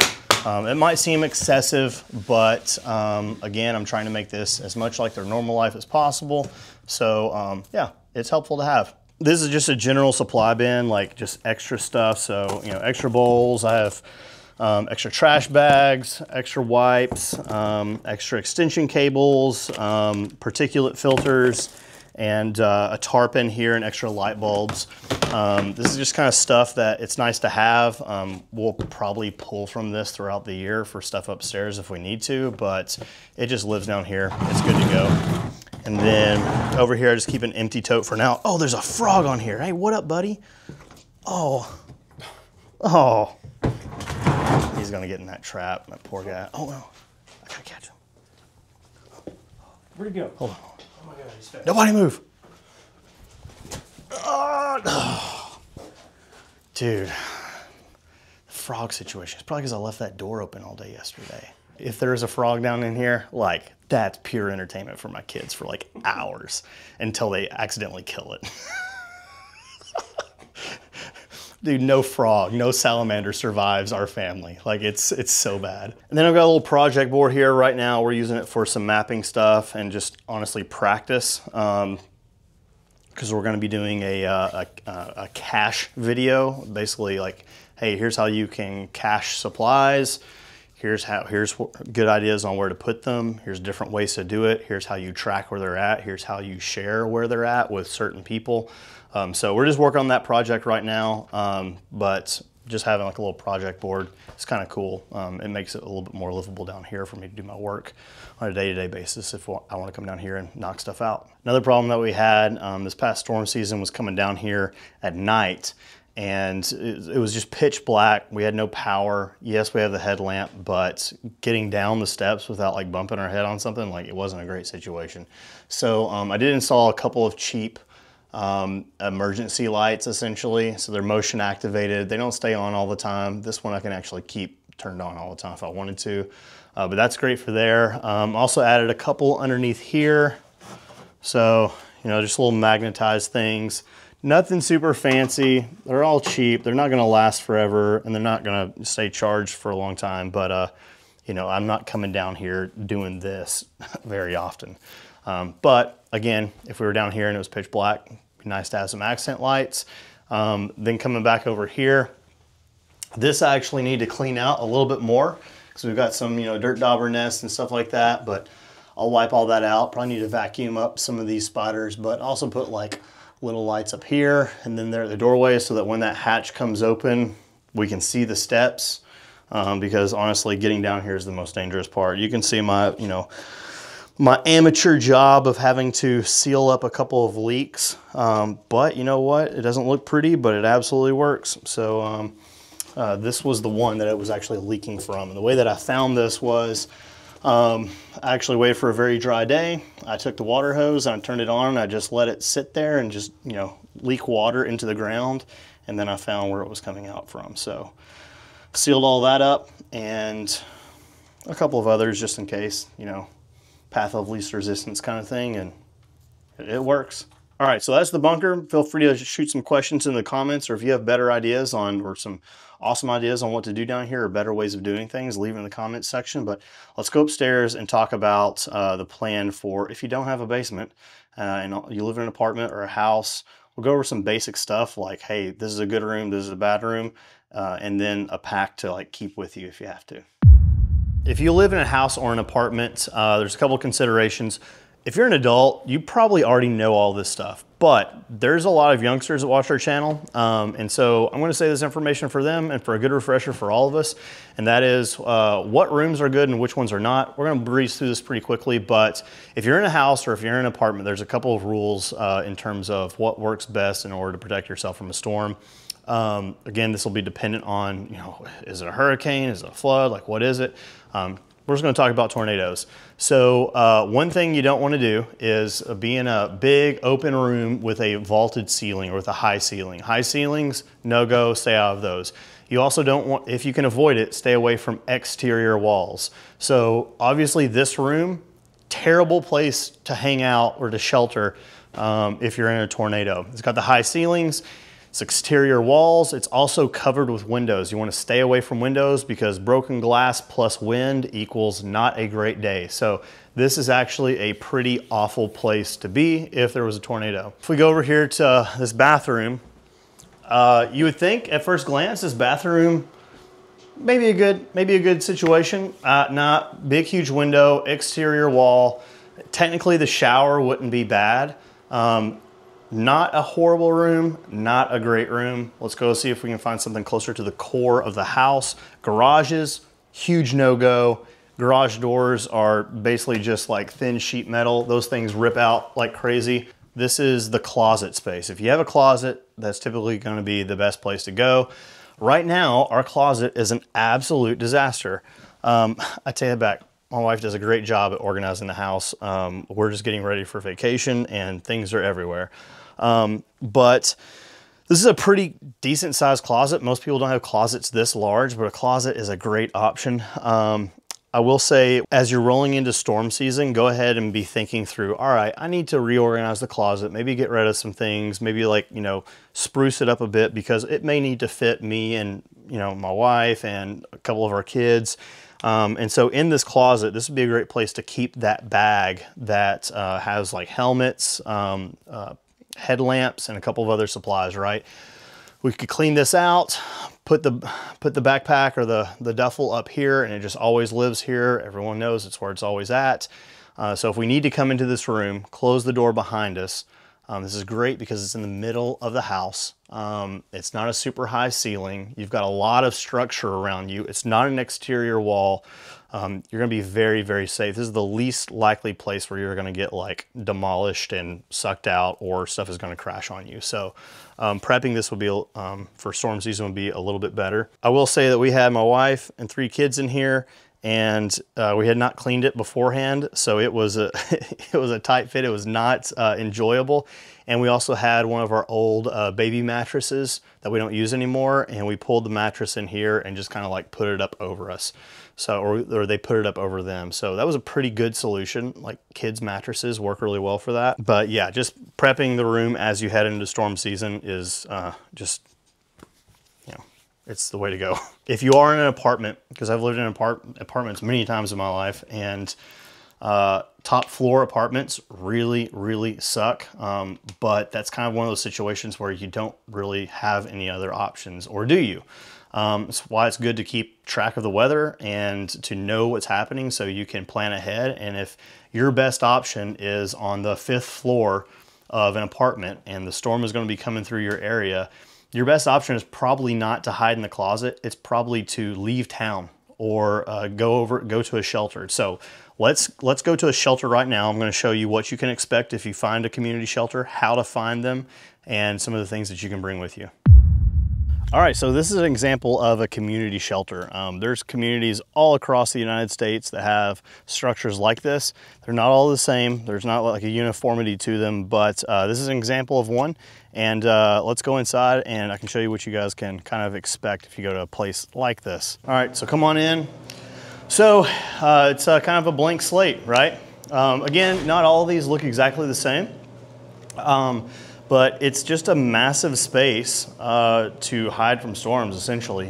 It might seem excessive, but again, I'm trying to make this as much like their normal life as possible. So yeah, it's helpful to have. This is just a general supply bin, like just extra stuff. So, you know, extra bowls. I have extra trash bags, extra wipes, extra extension cables, particulate filters, and a tarp in here and extra light bulbs. This is just kind of stuff that it's nice to have. We'll probably pull from this throughout the year for stuff upstairs if we need to, but it just lives down here. It's good to go. And then over here, I just keep an empty tote for now. Oh, there's a frog on here. Hey, what up, buddy? Oh. Oh. He's gonna get in that trap, that poor guy. Oh no, I gotta catch him. Where'd he go? Hold on. Oh my God, he's fast. Nobody move. Oh, dude, the frog situation. It's probably because I left that door open all day yesterday. If there's a frog down in here, like, that's pure entertainment for my kids for like hours until they accidentally kill it. Dude, no frog, no salamander survives our family. Like, it's so bad. And then I've got a little project board here right now. We're using it for some mapping stuff and just honestly practice. Because we're gonna be doing a cache video. Basically like, hey, here's how you can cache supplies. Here's good ideas on where to put them. Here's different ways to do it. Here's how you track where they're at. Here's how you share where they're at with certain people. So we're just working on that project right now, but just having like a little project board, it's kind of cool. It makes it a little bit more livable down here for me to do my work on a day-to-day basis if I want to come down here and knock stuff out. Another problem that we had this past storm season was coming down here at night, and it was just pitch black. We had no power. Yes, we have the headlamp, but getting down the steps without like bumping our head on something, like, it wasn't a great situation. So I did install a couple of cheap emergency lights, essentially. So they're motion activated. They don't stay on all the time. This one I can actually keep turned on all the time if I wanted to. But that's great for there. Also added a couple underneath here. So, you know, just little magnetized things. Nothing super fancy. They're all cheap. They're not gonna last forever, and they're not gonna stay charged for a long time. But, you know, I'm not coming down here doing this very often. But again, if we were down here and it was pitch black, it'd be nice to have some accent lights. Then coming back over here, this I actually need to clean out a little bit more because we've got some, you know, dirt dauber nests and stuff like that, but I'll wipe all that out. Probably need to vacuum up some of these spiders, but also put like little lights up here and then there at the doorway so that when that hatch comes open, we can see the steps. Because honestly, getting down here is the most dangerous part. You can see my, you know, my amateur job of having to seal up a couple of leaks. But you know what? It doesn't look pretty, but it absolutely works. So this was the one that it was actually leaking from. And the way that I found this was, I actually waited for a very dry day. I took the water hose and I turned it on and I just let it sit there and just, you know, leak water into the ground. And then I found where it was coming out from. So sealed all that up and a couple of others just in case, you know, path of least resistance kind of thing, and it works. All right, so that's the bunker. Feel free to shoot some questions in the comments, or if you have better ideas on, or some awesome ideas on what to do down here or better ways of doing things, leave it in the comments section. But let's go upstairs and talk about the plan for if you don't have a basement and you live in an apartment or a house. We'll go over some basic stuff like, hey, this is a good room, this is a bad room, and then a pack to like keep with you if you have to. If you live in a house or an apartment, there's a couple considerations. If you're an adult, you probably already know all this stuff, but there's a lot of youngsters that watch our channel. And so I'm gonna say this information for them and for a good refresher for all of us. And that is what rooms are good and which ones are not. We're gonna breeze through this pretty quickly, but if you're in a house or if you're in an apartment, there's a couple of rules in terms of what works best in order to protect yourself from a storm. Again, this will be dependent on, you know, is it a hurricane, is it a flood, like what is it? We're just going to talk about tornadoes. So one thing you don't want to do is be in a big open room with a vaulted ceiling or with a high ceiling. High ceilings, no go, stay out of those. You also don't want, if you can avoid it, stay away from exterior walls. So obviously this room, terrible place to hang out or to shelter if you're in a tornado. It's got the high ceilings. It's exterior walls. It's also covered with windows. You want to stay away from windows because broken glass plus wind equals not a great day. So this is actually a pretty awful place to be if there was a tornado. If we go over here to this bathroom, you would think at first glance this bathroom maybe a good situation. Not big, huge window, exterior wall. Technically the shower wouldn't be bad. Not a horrible room, not a great room. Let's go see if we can find something closer to the core of the house. Garages, huge no-go. Garage doors are basically just like thin sheet metal. Those things rip out like crazy. This is the closet space. If you have a closet, that's typically gonna be the best place to go. Right now, our closet is an absolute disaster. I take it back. My wife does a great job at organizing the house. We're just getting ready for vacation and things are everywhere. But this is a pretty decent sized closet. Most people don't have closets this large, but a closet is a great option. I will say, as you're rolling into storm season, go ahead and be thinking through, all right, I need to reorganize the closet, maybe get rid of some things, maybe like, you know, spruce it up a bit because it may need to fit me and, you know, my wife and a couple of our kids. And so in this closet, this would be a great place to keep that bag that has like helmets, headlamps, and a couple of other supplies, right? We could clean this out, put the backpack or the duffel up here, and it just always lives here. Everyone knows it's where it's always at. So if we need to come into this room, close the door behind us. This is great because it's in the middle of the house. It's not a super high ceiling. You've got a lot of structure around you. It's not an exterior wall. You're gonna be very, very safe. This is the least likely place where you're gonna get like demolished and sucked out or stuff is gonna crash on you. So prepping this would be, for storm season would be a little bit better. I will say that we had my wife and 3 kids in here and we had not cleaned it beforehand. So it was a, it was a tight fit. It was not enjoyable. And we also had one of our old baby mattresses that we don't use anymore. And we pulled the mattress in here and just kind of like put it up over us. So, or they put it up over them. So that was a pretty good solution. Like kids mattresses work really well for that. But yeah, just prepping the room as you head into storm season is just, you know, it's the way to go. If you are in an apartment, because I've lived in apartments many times in my life, and Top floor apartments really, really suck, but that's kind of one of those situations where you don't really have any other options, or do you? That's why it's good to keep track of the weather and to know what's happening so you can plan ahead. And if your best option is on the 5th floor of an apartment and the storm is going to be coming through your area, your best option is probably not to hide in the closet. It's probably to leave town or go to a shelter. So let's go to a shelter right now. I'm going to show you what you can expect if you find a community shelter, how to find them, and some of the things that you can bring with you. All right, so this is an example of a community shelter. There's communities all across the United States that have structures like this. They're not all the same. There's not like a uniformity to them, but this is an example of one. And let's go inside and I can show you what you guys can kind of expect if you go to a place like this. All right, so come on in. So it's kind of a blank slate, right? Again, not all of these look exactly the same. But it's just a massive space to hide from storms, essentially.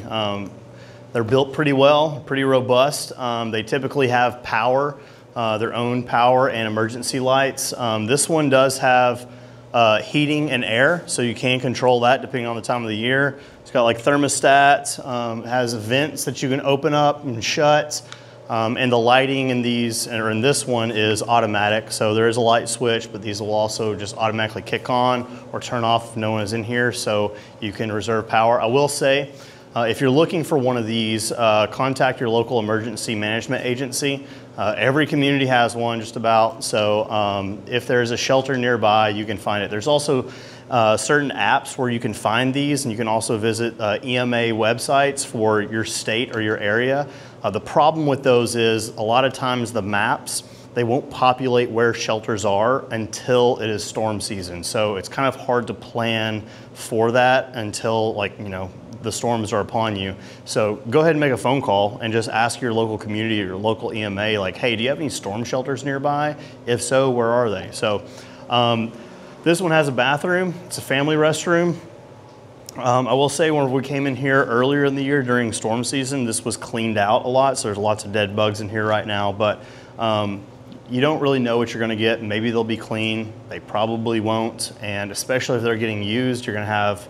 They're built pretty well, pretty robust. They typically have power, their own power and emergency lights. This one does have heating and air, so you can control that depending on the time of the year. It's got like thermostats, it has vents that you can open up and shut. And the lighting in these, or in this one, is automatic. So there is a light switch, but these will also just automatically kick on or turn off if no one is in here, so you can reserve power. I will say, if you're looking for one of these, contact your local emergency management agency. Every community has one, just about. So if there's a shelter nearby, you can find it. There's also certain apps where you can find these, and you can also visit EMA websites for your state or your area. The problem with those is a lot of times the maps, they won't populate where shelters are until it is storm season. So it's kind of hard to plan for that until, like, you know, the storms are upon you. So go ahead and make a phone call and just ask your local community or your local EMA, like, hey, do you have any storm shelters nearby? If so, where are they? So this one has a bathroom. It's a family restroom. I will say when we came in here earlier in the year during storm season, this was cleaned out a lot, so there's lots of dead bugs in here right now, but you don't really know what you're gonna get. Maybe they'll be clean, they probably won't, and especially if they're getting used, you're gonna have,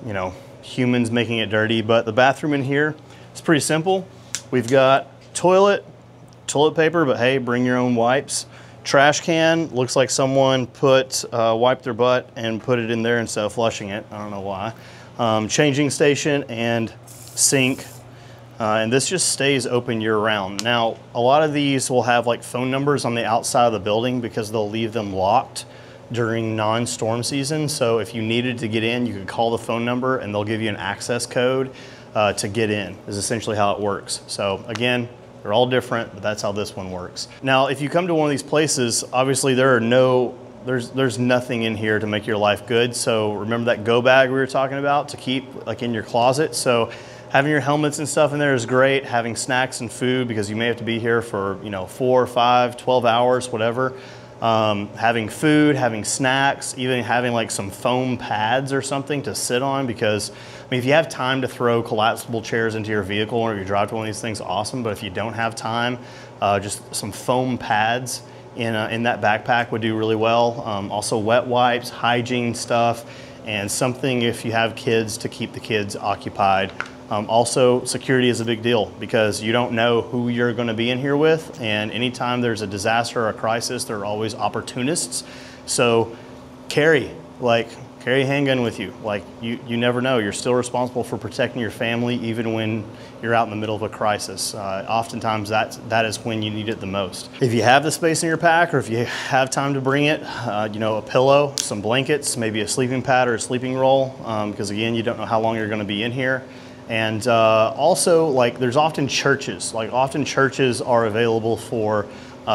you know, humans making it dirty. But the bathroom in here, it's pretty simple. We've got toilet paper, but hey, bring your own wipes. Trash can, looks like someone wiped their butt and put it in there instead of flushing it. I don't know why. Changing station and sink. And this just stays open year round. Now, a lot of these will have like phone numbers on the outside of the building because they'll leave them locked during non-storm season. So if you needed to get in, you could call the phone number and they'll give you an access code to get in, is essentially how it works. So again, they're all different, but that's how this one works. Now, if you come to one of these places, obviously there's nothing in here to make your life good. So remember that go bag we were talking about to keep like in your closet. So having your helmets and stuff in there is great. Having snacks and food, because you may have to be here for, you know, 4, 5, 12 hours, whatever. Having food, having snacks, even having like some foam pads or something to sit on, because I mean, if you have time to throw collapsible chairs into your vehicle or you drive to one of these things, awesome. But if you don't have time, just some foam pads in that backpack would do really well. Also wet wipes, hygiene stuff, and something if you have kids to keep the kids occupied. Also, security is a big deal because you don't know who you're going to be in here with, and anytime there's a disaster or a crisis, there are always opportunists. So carry a handgun with you. Like you never know. You're still responsible for protecting your family even when you're out in the middle of a crisis. Oftentimes that is when you need it the most. If you have the space in your pack, or if you have time to bring it, you know, a pillow, some blankets, maybe a sleeping pad or a sleeping roll, because again, you don't know how long you're going to be in here. And also, like, there's often churches. Like, often churches are available for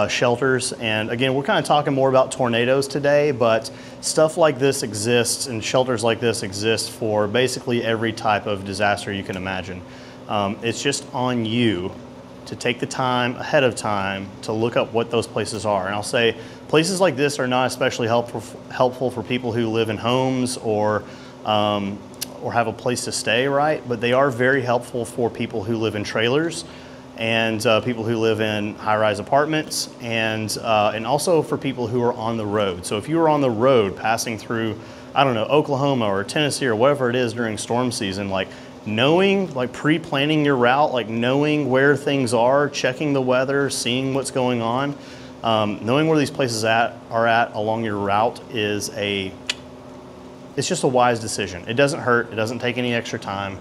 shelters. And again, we're kind of talking more about tornadoes today, but stuff like this exists, and shelters like this exist for basically every type of disaster you can imagine. It's just on you to take the time ahead of time to look up what those places are. And I'll say places like this are not especially helpful for people who live in homes or have a place to stay, right? But they are very helpful for people who live in trailers and people who live in high-rise apartments, and also for people who are on the road. So if you are on the road passing through, I don't know, Oklahoma or Tennessee or whatever it is during storm season, like knowing, like pre-planning your route, like knowing where things are, checking the weather, seeing what's going on, knowing where these places are at along your route is it's just a wise decision. It doesn't hurt, it doesn't take any extra time,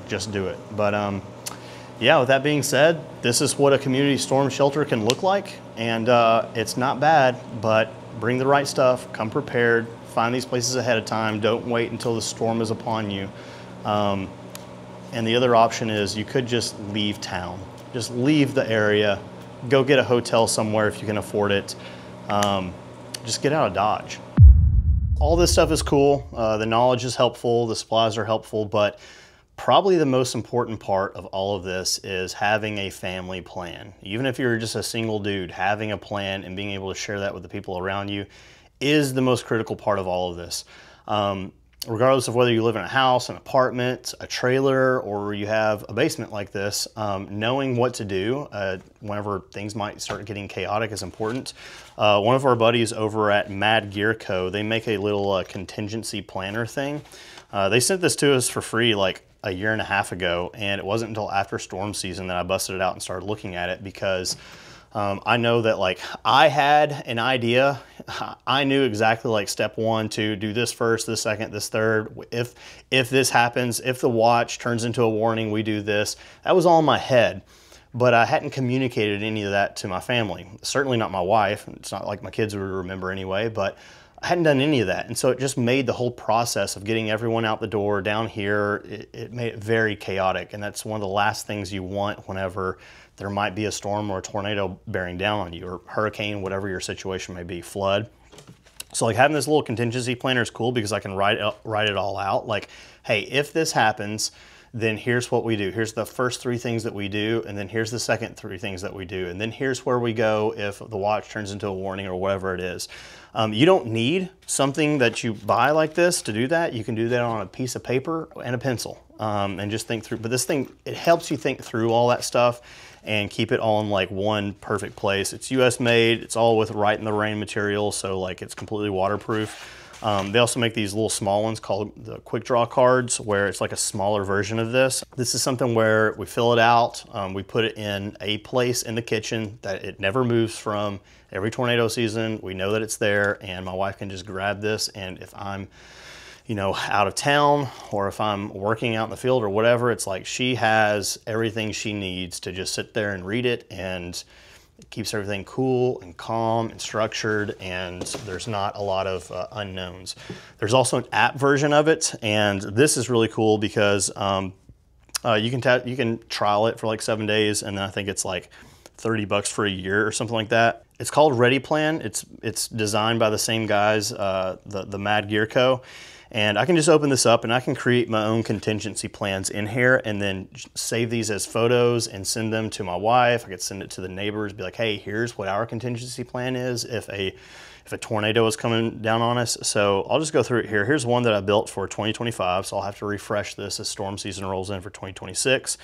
just do it. But yeah, with that being said, this is what a community storm shelter can look like, and it's not bad, but bring the right stuff, come prepared, find these places ahead of time, don't wait until the storm is upon you. And the other option is you could just leave town, just leave the area, go get a hotel somewhere if you can afford it, just get out of Dodge. All this stuff is cool, the knowledge is helpful, the supplies are helpful, but probably the most important part of all of this is having a family plan. Even if you're just a single dude, having a plan and being able to share that with the people around you is the most critical part of all of this. Regardless of whether you live in a house, an apartment, a trailer, or you have a basement like this, knowing what to do whenever things might start getting chaotic is important. One of our buddies over at Mad Gear Co., they make a little contingency planner thing. They sent this to us for free like a year and a half ago, and it wasn't until after storm season that I busted it out and started looking at it, because I know that like I had an idea. I knew exactly like step 1 to do this first, this second, this third. If this happens, if the watch turns into a warning, we do this. That was all in my head, but I hadn't communicated any of that to my family. Certainly not my wife. It's not like my kids would remember anyway, but I hadn't done any of that. And so it just made the whole process of getting everyone out the door down here, it made it very chaotic. And that's one of the last things you want whenever there might be a storm or a tornado bearing down on you, or hurricane, whatever your situation may be, flood. So like having this little contingency planner is cool because I can write it all out. Like, hey, if this happens, then here's what we do. Here's the first 3 things that we do, and then here's the second 3 things that we do, and then here's where we go if the watch turns into a warning or whatever it is. You don't need something that you buy like this to do that. You can do that on a piece of paper and a pencil, and just think through. But this thing, it helps you think through all that stuff and keep it all in like one perfect place. It's US made, it's all with Right in the Rain material, so like it's completely waterproof. They also make these little small ones called the Quick Draw cards, where it's like a smaller version of this. This is something where we fill it out, we put it in a place in the kitchen that it never moves from. Every tornado season, we know that it's there, and my wife can just grab this, and if I'm, you know, out of town, or if I'm working out in the field or whatever, it's like she has everything she needs to just sit there and read it, and it keeps everything cool and calm and structured, and there's not a lot of unknowns. There's also an app version of it, and this is really cool because you can trial it for like 7 days, and then I think it's like $30 for a year or something like that. It's called Ready Plan. It's designed by the same guys, the Mad Gear Co. And I can just open this up and I can create my own contingency plans in here and then save these as photos and send them to my wife. I could send it to the neighbors, be like, hey, here's what our contingency plan is if a tornado is coming down on us. So I'll just go through it here. Here's one that I built for 2025, so I'll have to refresh this as storm season rolls in for 2026.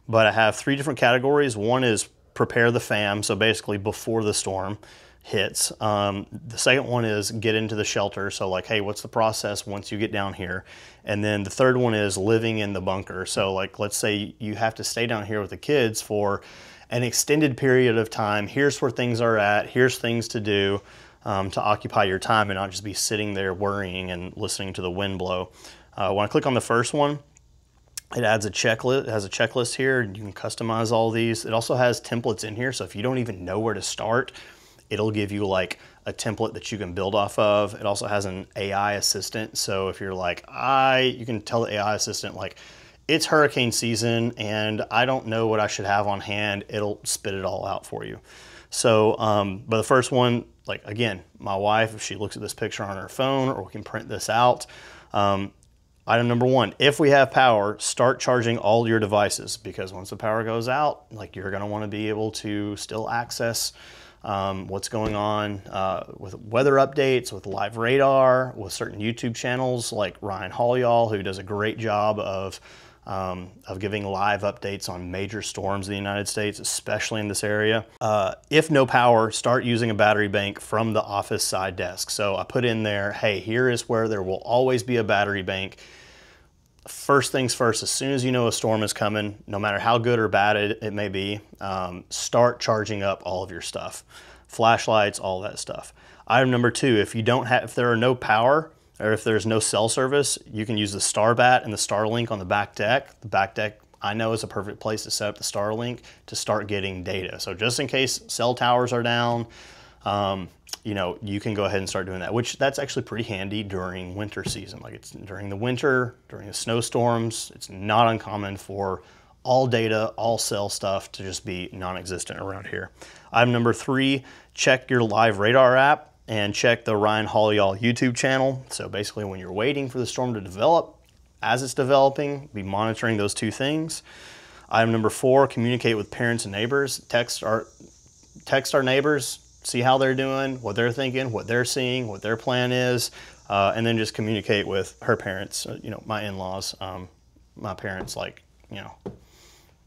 But I have 3 different categories. One is prepare the fam, so basically before the storm hits. The second one is get into the shelter, so like, hey, what's the process once you get down here? And then the third one is living in the bunker. So like, let's say you have to stay down here with the kids for an extended period of time. Here's where things are at. Here's things to do to occupy your time and not just be sitting there worrying and listening to the wind blow. When I click on the first one, it adds a checklist. It has a checklist here. You can customize all these. It also has templates in here, so if you don't even know where to start, it'll give you like a template that you can build off of. It also has an AI assistant, so if you're like, you can tell the AI assistant like, it's hurricane season and I don't know what I should have on hand, it'll spit it all out for you. So, but the first one, like again, my wife, if she looks at this picture on her phone, or we can print this out, item number 1, if we have power, start charging all your devices, because once the power goes out, like you're gonna wanna be able to still access what's going on with weather updates, with live radar, with certain YouTube channels like Ryan Hall, who does a great job of of giving live updates on major storms in the United States, especially in this area. If no power, start using a battery bank from the office side desk. So I put in there, hey, here is where there will always be a battery bank. First things first, as soon as you know a storm is coming, no matter how good or bad it may be, start charging up all of your stuff. Flashlights, all that stuff. Item number 2, if there are no power, or if there's no cell service, you can use the StarBat and the Starlink on the back deck. The back deck, I know, is a perfect place to set up the Starlink to start getting data. So just in case cell towers are down, you know, you can go ahead and start doing that, which that's actually pretty handy during winter season. Like it's during the winter, during the snowstorms, it's not uncommon for all data, all cell stuff to just be non-existent around here. Item number 3, check your live radar app and check the Ryan Hollyall YouTube channel. So basically when you're waiting for the storm to develop, as it's developing, be monitoring those 2 things. Item number 4, communicate with parents and neighbors. Text our neighbors, see how they're doing, what they're thinking, what they're seeing, what their plan is, and then just communicate with her parents, you know, my in-laws. My parents, like, you know,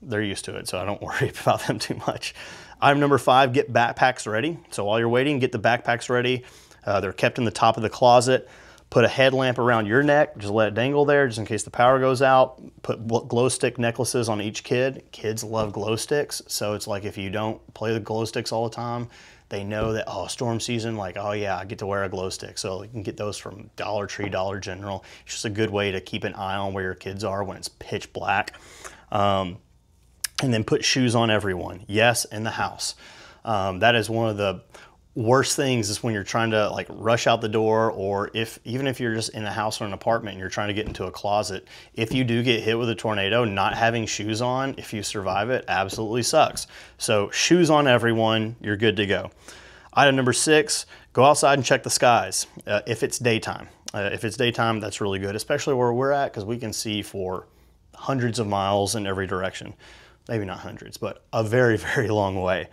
they're used to it, so I don't worry about them too much. Item number 5, get backpacks ready. So while you're waiting, get the backpacks ready. They're kept in the top of the closet. Put a headlamp around your neck, just let it dangle there just in case the power goes out. Put glow stick necklaces on each kid. Kids love glow sticks, so it's like if you don't play the glow sticks all the time, they know that, oh, storm season, like, oh yeah, I get to wear a glow stick. So you can get those from Dollar Tree, Dollar General. It's just a good way to keep an eye on where your kids are when it's pitch black. And then put shoes on everyone. Yes, in the house. That is one of the worst things is when you're trying to like rush out the door, or even if you're just in a house or an apartment and you're trying to get into a closet, if you do get hit with a tornado, not having shoes on, if you survive it, absolutely sucks. So shoes on everyone, you're good to go. Item number 6, go outside and check the skies if it's daytime. If it's daytime, that's really good, especially where we're at, because we can see for hundreds of miles in every direction. Maybe not hundreds, but a very, very long way.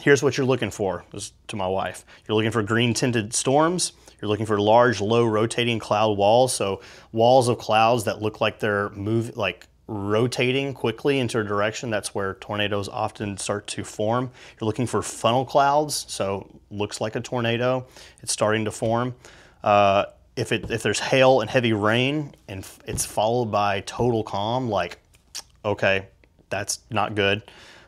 Here's what you're looking for, this is to my wife. You're looking for green tinted storms. You're looking for large, low rotating cloud walls. So walls of clouds that look like they're rotating quickly into a direction. That's where tornadoes often start to form. You're looking for funnel clouds. So looks like a tornado. It's starting to form. If there's hail and heavy rain and it's followed by total calm, like, okay, that's not good.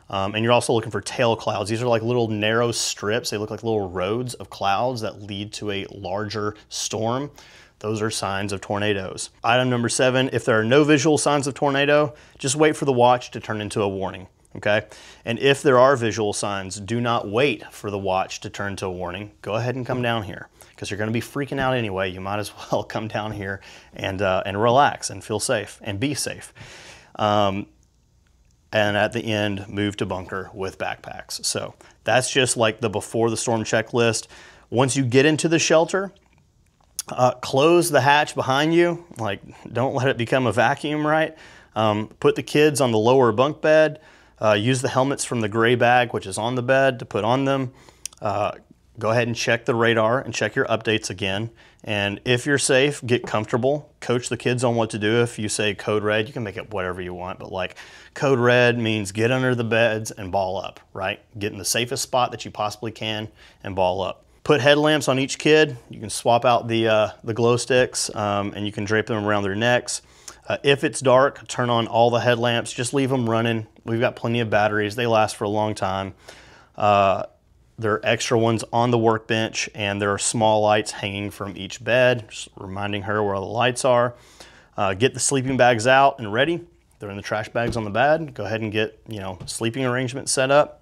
And you're also looking for tail clouds. These are like little narrow strips. They look like little roads of clouds that lead to a larger storm. Those are signs of tornadoes. Item number 7, if there are no visual signs of tornado, just wait for the watch to turn into a warning, okay? And if there are visual signs, do not wait for the watch to turn to a warning. Go ahead and come down here, because you're gonna be freaking out anyway. You might as well come down here and relax and feel safe and be safe. And at the end, move to bunker with backpacks. So that's just like the before the storm checklist. Once you get into the shelter, close the hatch behind you. Like, don't let it become a vacuum, right? Put the kids on the lower bunk bed. Use the helmets from the gray bag, which is on the bed, to put on them. Go ahead and check the radar and check your updates again. And if you're safe, get comfortable. Coach the kids on what to do. If you say code red, you can make it whatever you want, but like code red means get under the beds and ball up, right? Get in the safest spot that you possibly can and ball up. Put headlamps on each kid. You can swap out the glow sticks and you can drape them around their necks. If it's dark, turn on all the headlamps. Just leave them running. We've got plenty of batteries. They last for a long time. There are extra ones on the workbench, and there are small lights hanging from each bed, just reminding her where all the lights are. Get the sleeping bags out and ready. They're in the trash bags on the bed. Go ahead and get, sleeping arrangements set up.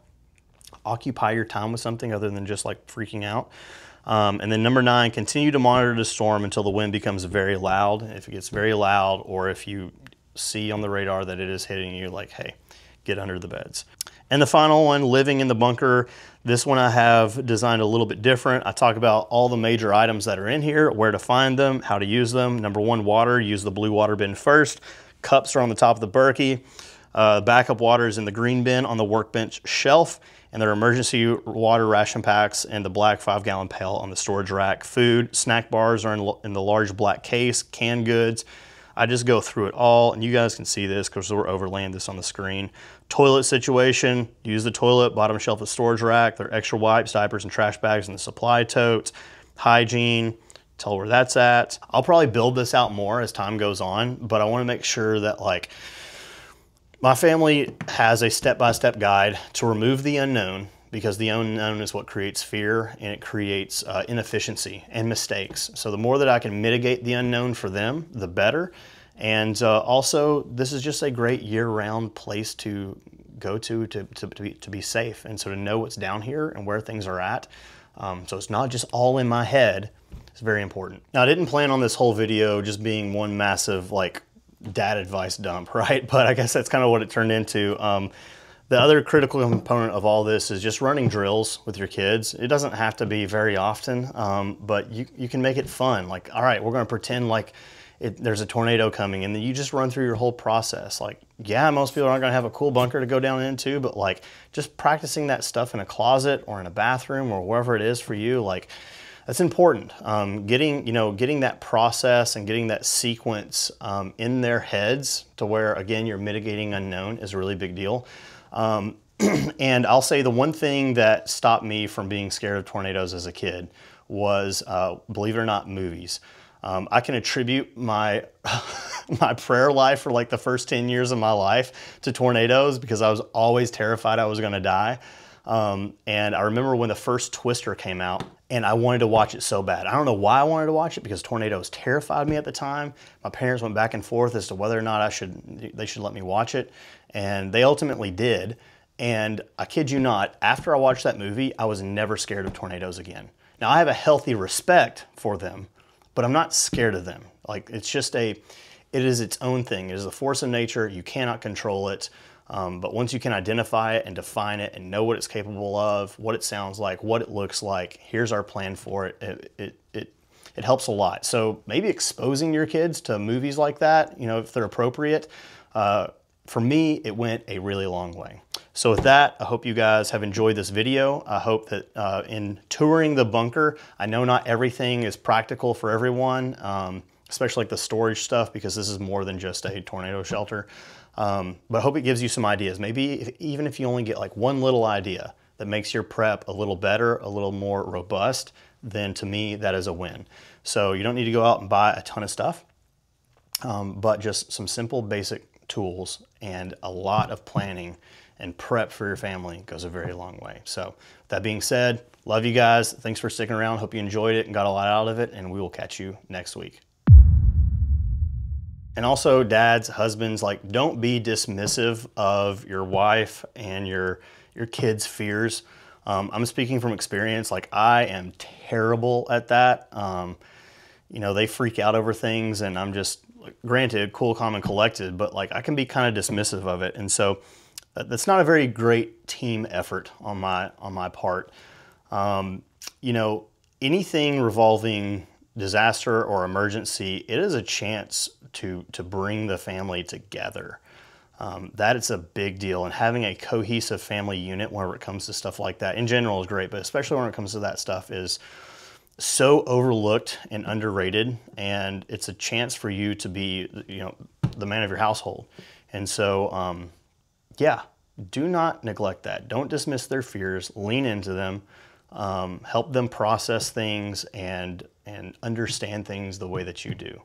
Occupy your time with something other than just like freaking out. And then number 9, continue to monitor the storm until the wind becomes very loud. If it gets very loud, or if you see on the radar that it is hitting you, like, hey, get under the beds. And the final one, living in the bunker. This one I have designed a little bit different. I talk about all the major items that are in here, where to find them, how to use them. Number 1, water. Use the blue water bin first. Cups are on the top of the Berkey. Backup water is in the green bin on the workbench shelf. And there are emergency water ration packs and the black 5-gallon pail on the storage rack. Food, snack bars are in the large black case. Canned goods. I just go through it all, and you guys can see this because we're overlaying this on the screen. Toilet situation, use the toilet, bottom shelf of storage rack, there are extra wipes, diapers, and trash bags in the supply totes. Hygiene, tell where that's at. I'll probably build this out more as time goes on, but I want to make sure that like my family has a step-by-step guide to remove the unknown, because the unknown is what creates fear, and it creates inefficiency and mistakes. So the more that I can mitigate the unknown for them, the better. And also, this is just a great year-round place to go to be safe, and so to know what's down here and where things are at. So it's not just all in my head. It's very important. Now, I didn't plan on this whole video just being one massive like dad advice dump, right? But I guess that's kind of what it turned into. The other critical component of all this is just running drills with your kids. It doesn't have to be very often, but you can make it fun. Like, all right, we're gonna pretend like there's a tornado coming, and then you just run through your whole process. Like, yeah, most people aren't gonna have a cool bunker to go down into, but like just practicing that stuff in a closet or in a bathroom or wherever it is for you, like that's important. Getting that process and getting that sequence in their heads to where, again, you're mitigating unknown is a really big deal. And I'll say the one thing that stopped me from being scared of tornadoes as a kid was, believe it or not, movies. I can attribute my my prayer life for like the first 10 years of my life to tornadoes, because I was always terrified I was gonna die. And I remember when the first Twister came out, and I wanted to watch it so bad. I don't know why I wanted to watch it, because tornadoes terrified me at the time. My parents went back and forth as to whether or not they should let me watch it, and they ultimately did. And I kid you not, after I watched that movie, I was never scared of tornadoes again. Now, I have a healthy respect for them, but I'm not scared of them. Like, it is its own thing. It is a force of nature. You cannot control it. But once you can identify it and define it and know what it's capable of, what it sounds like, what it looks like, here's our plan for it, it helps a lot. So maybe exposing your kids to movies like that, if they're appropriate, for me, it went a really long way. So with that, I hope you guys have enjoyed this video. I hope that in touring the bunker, I know not everything is practical for everyone, especially like the storage stuff, because this is more than just a tornado shelter. But I hope it gives you some ideas. Maybe even if you only get like one little idea that makes your prep a little better, a little more robust, then to me, that is a win. So you don't need to go out and buy a ton of stuff, but just some simple basic tools and a lot of planning and prep for your family goes a very long way. So that being said, love you guys. Thanks for sticking around. Hope you enjoyed it and got a lot out of it, and we will catch you next week. And also, dads, husbands, like, don't be dismissive of your wife and your kids' fears. I'm speaking from experience. Like, I am terrible at that. They freak out over things, and I'm just, granted, cool, calm, and collected, but like I can be kind of dismissive of it. And so that's not a very great team effort on my part. Anything revolving disaster or emergency, it is a chance to bring the family together. That is a big deal, and having a cohesive family unit whenever it comes to stuff like that in general is great, but especially when it comes to that stuff is so overlooked and underrated, and it's a chance for you to be, the man of your household. And so, yeah, do not neglect that. Don't dismiss their fears, lean into them, help them process things and understand things the way that you do.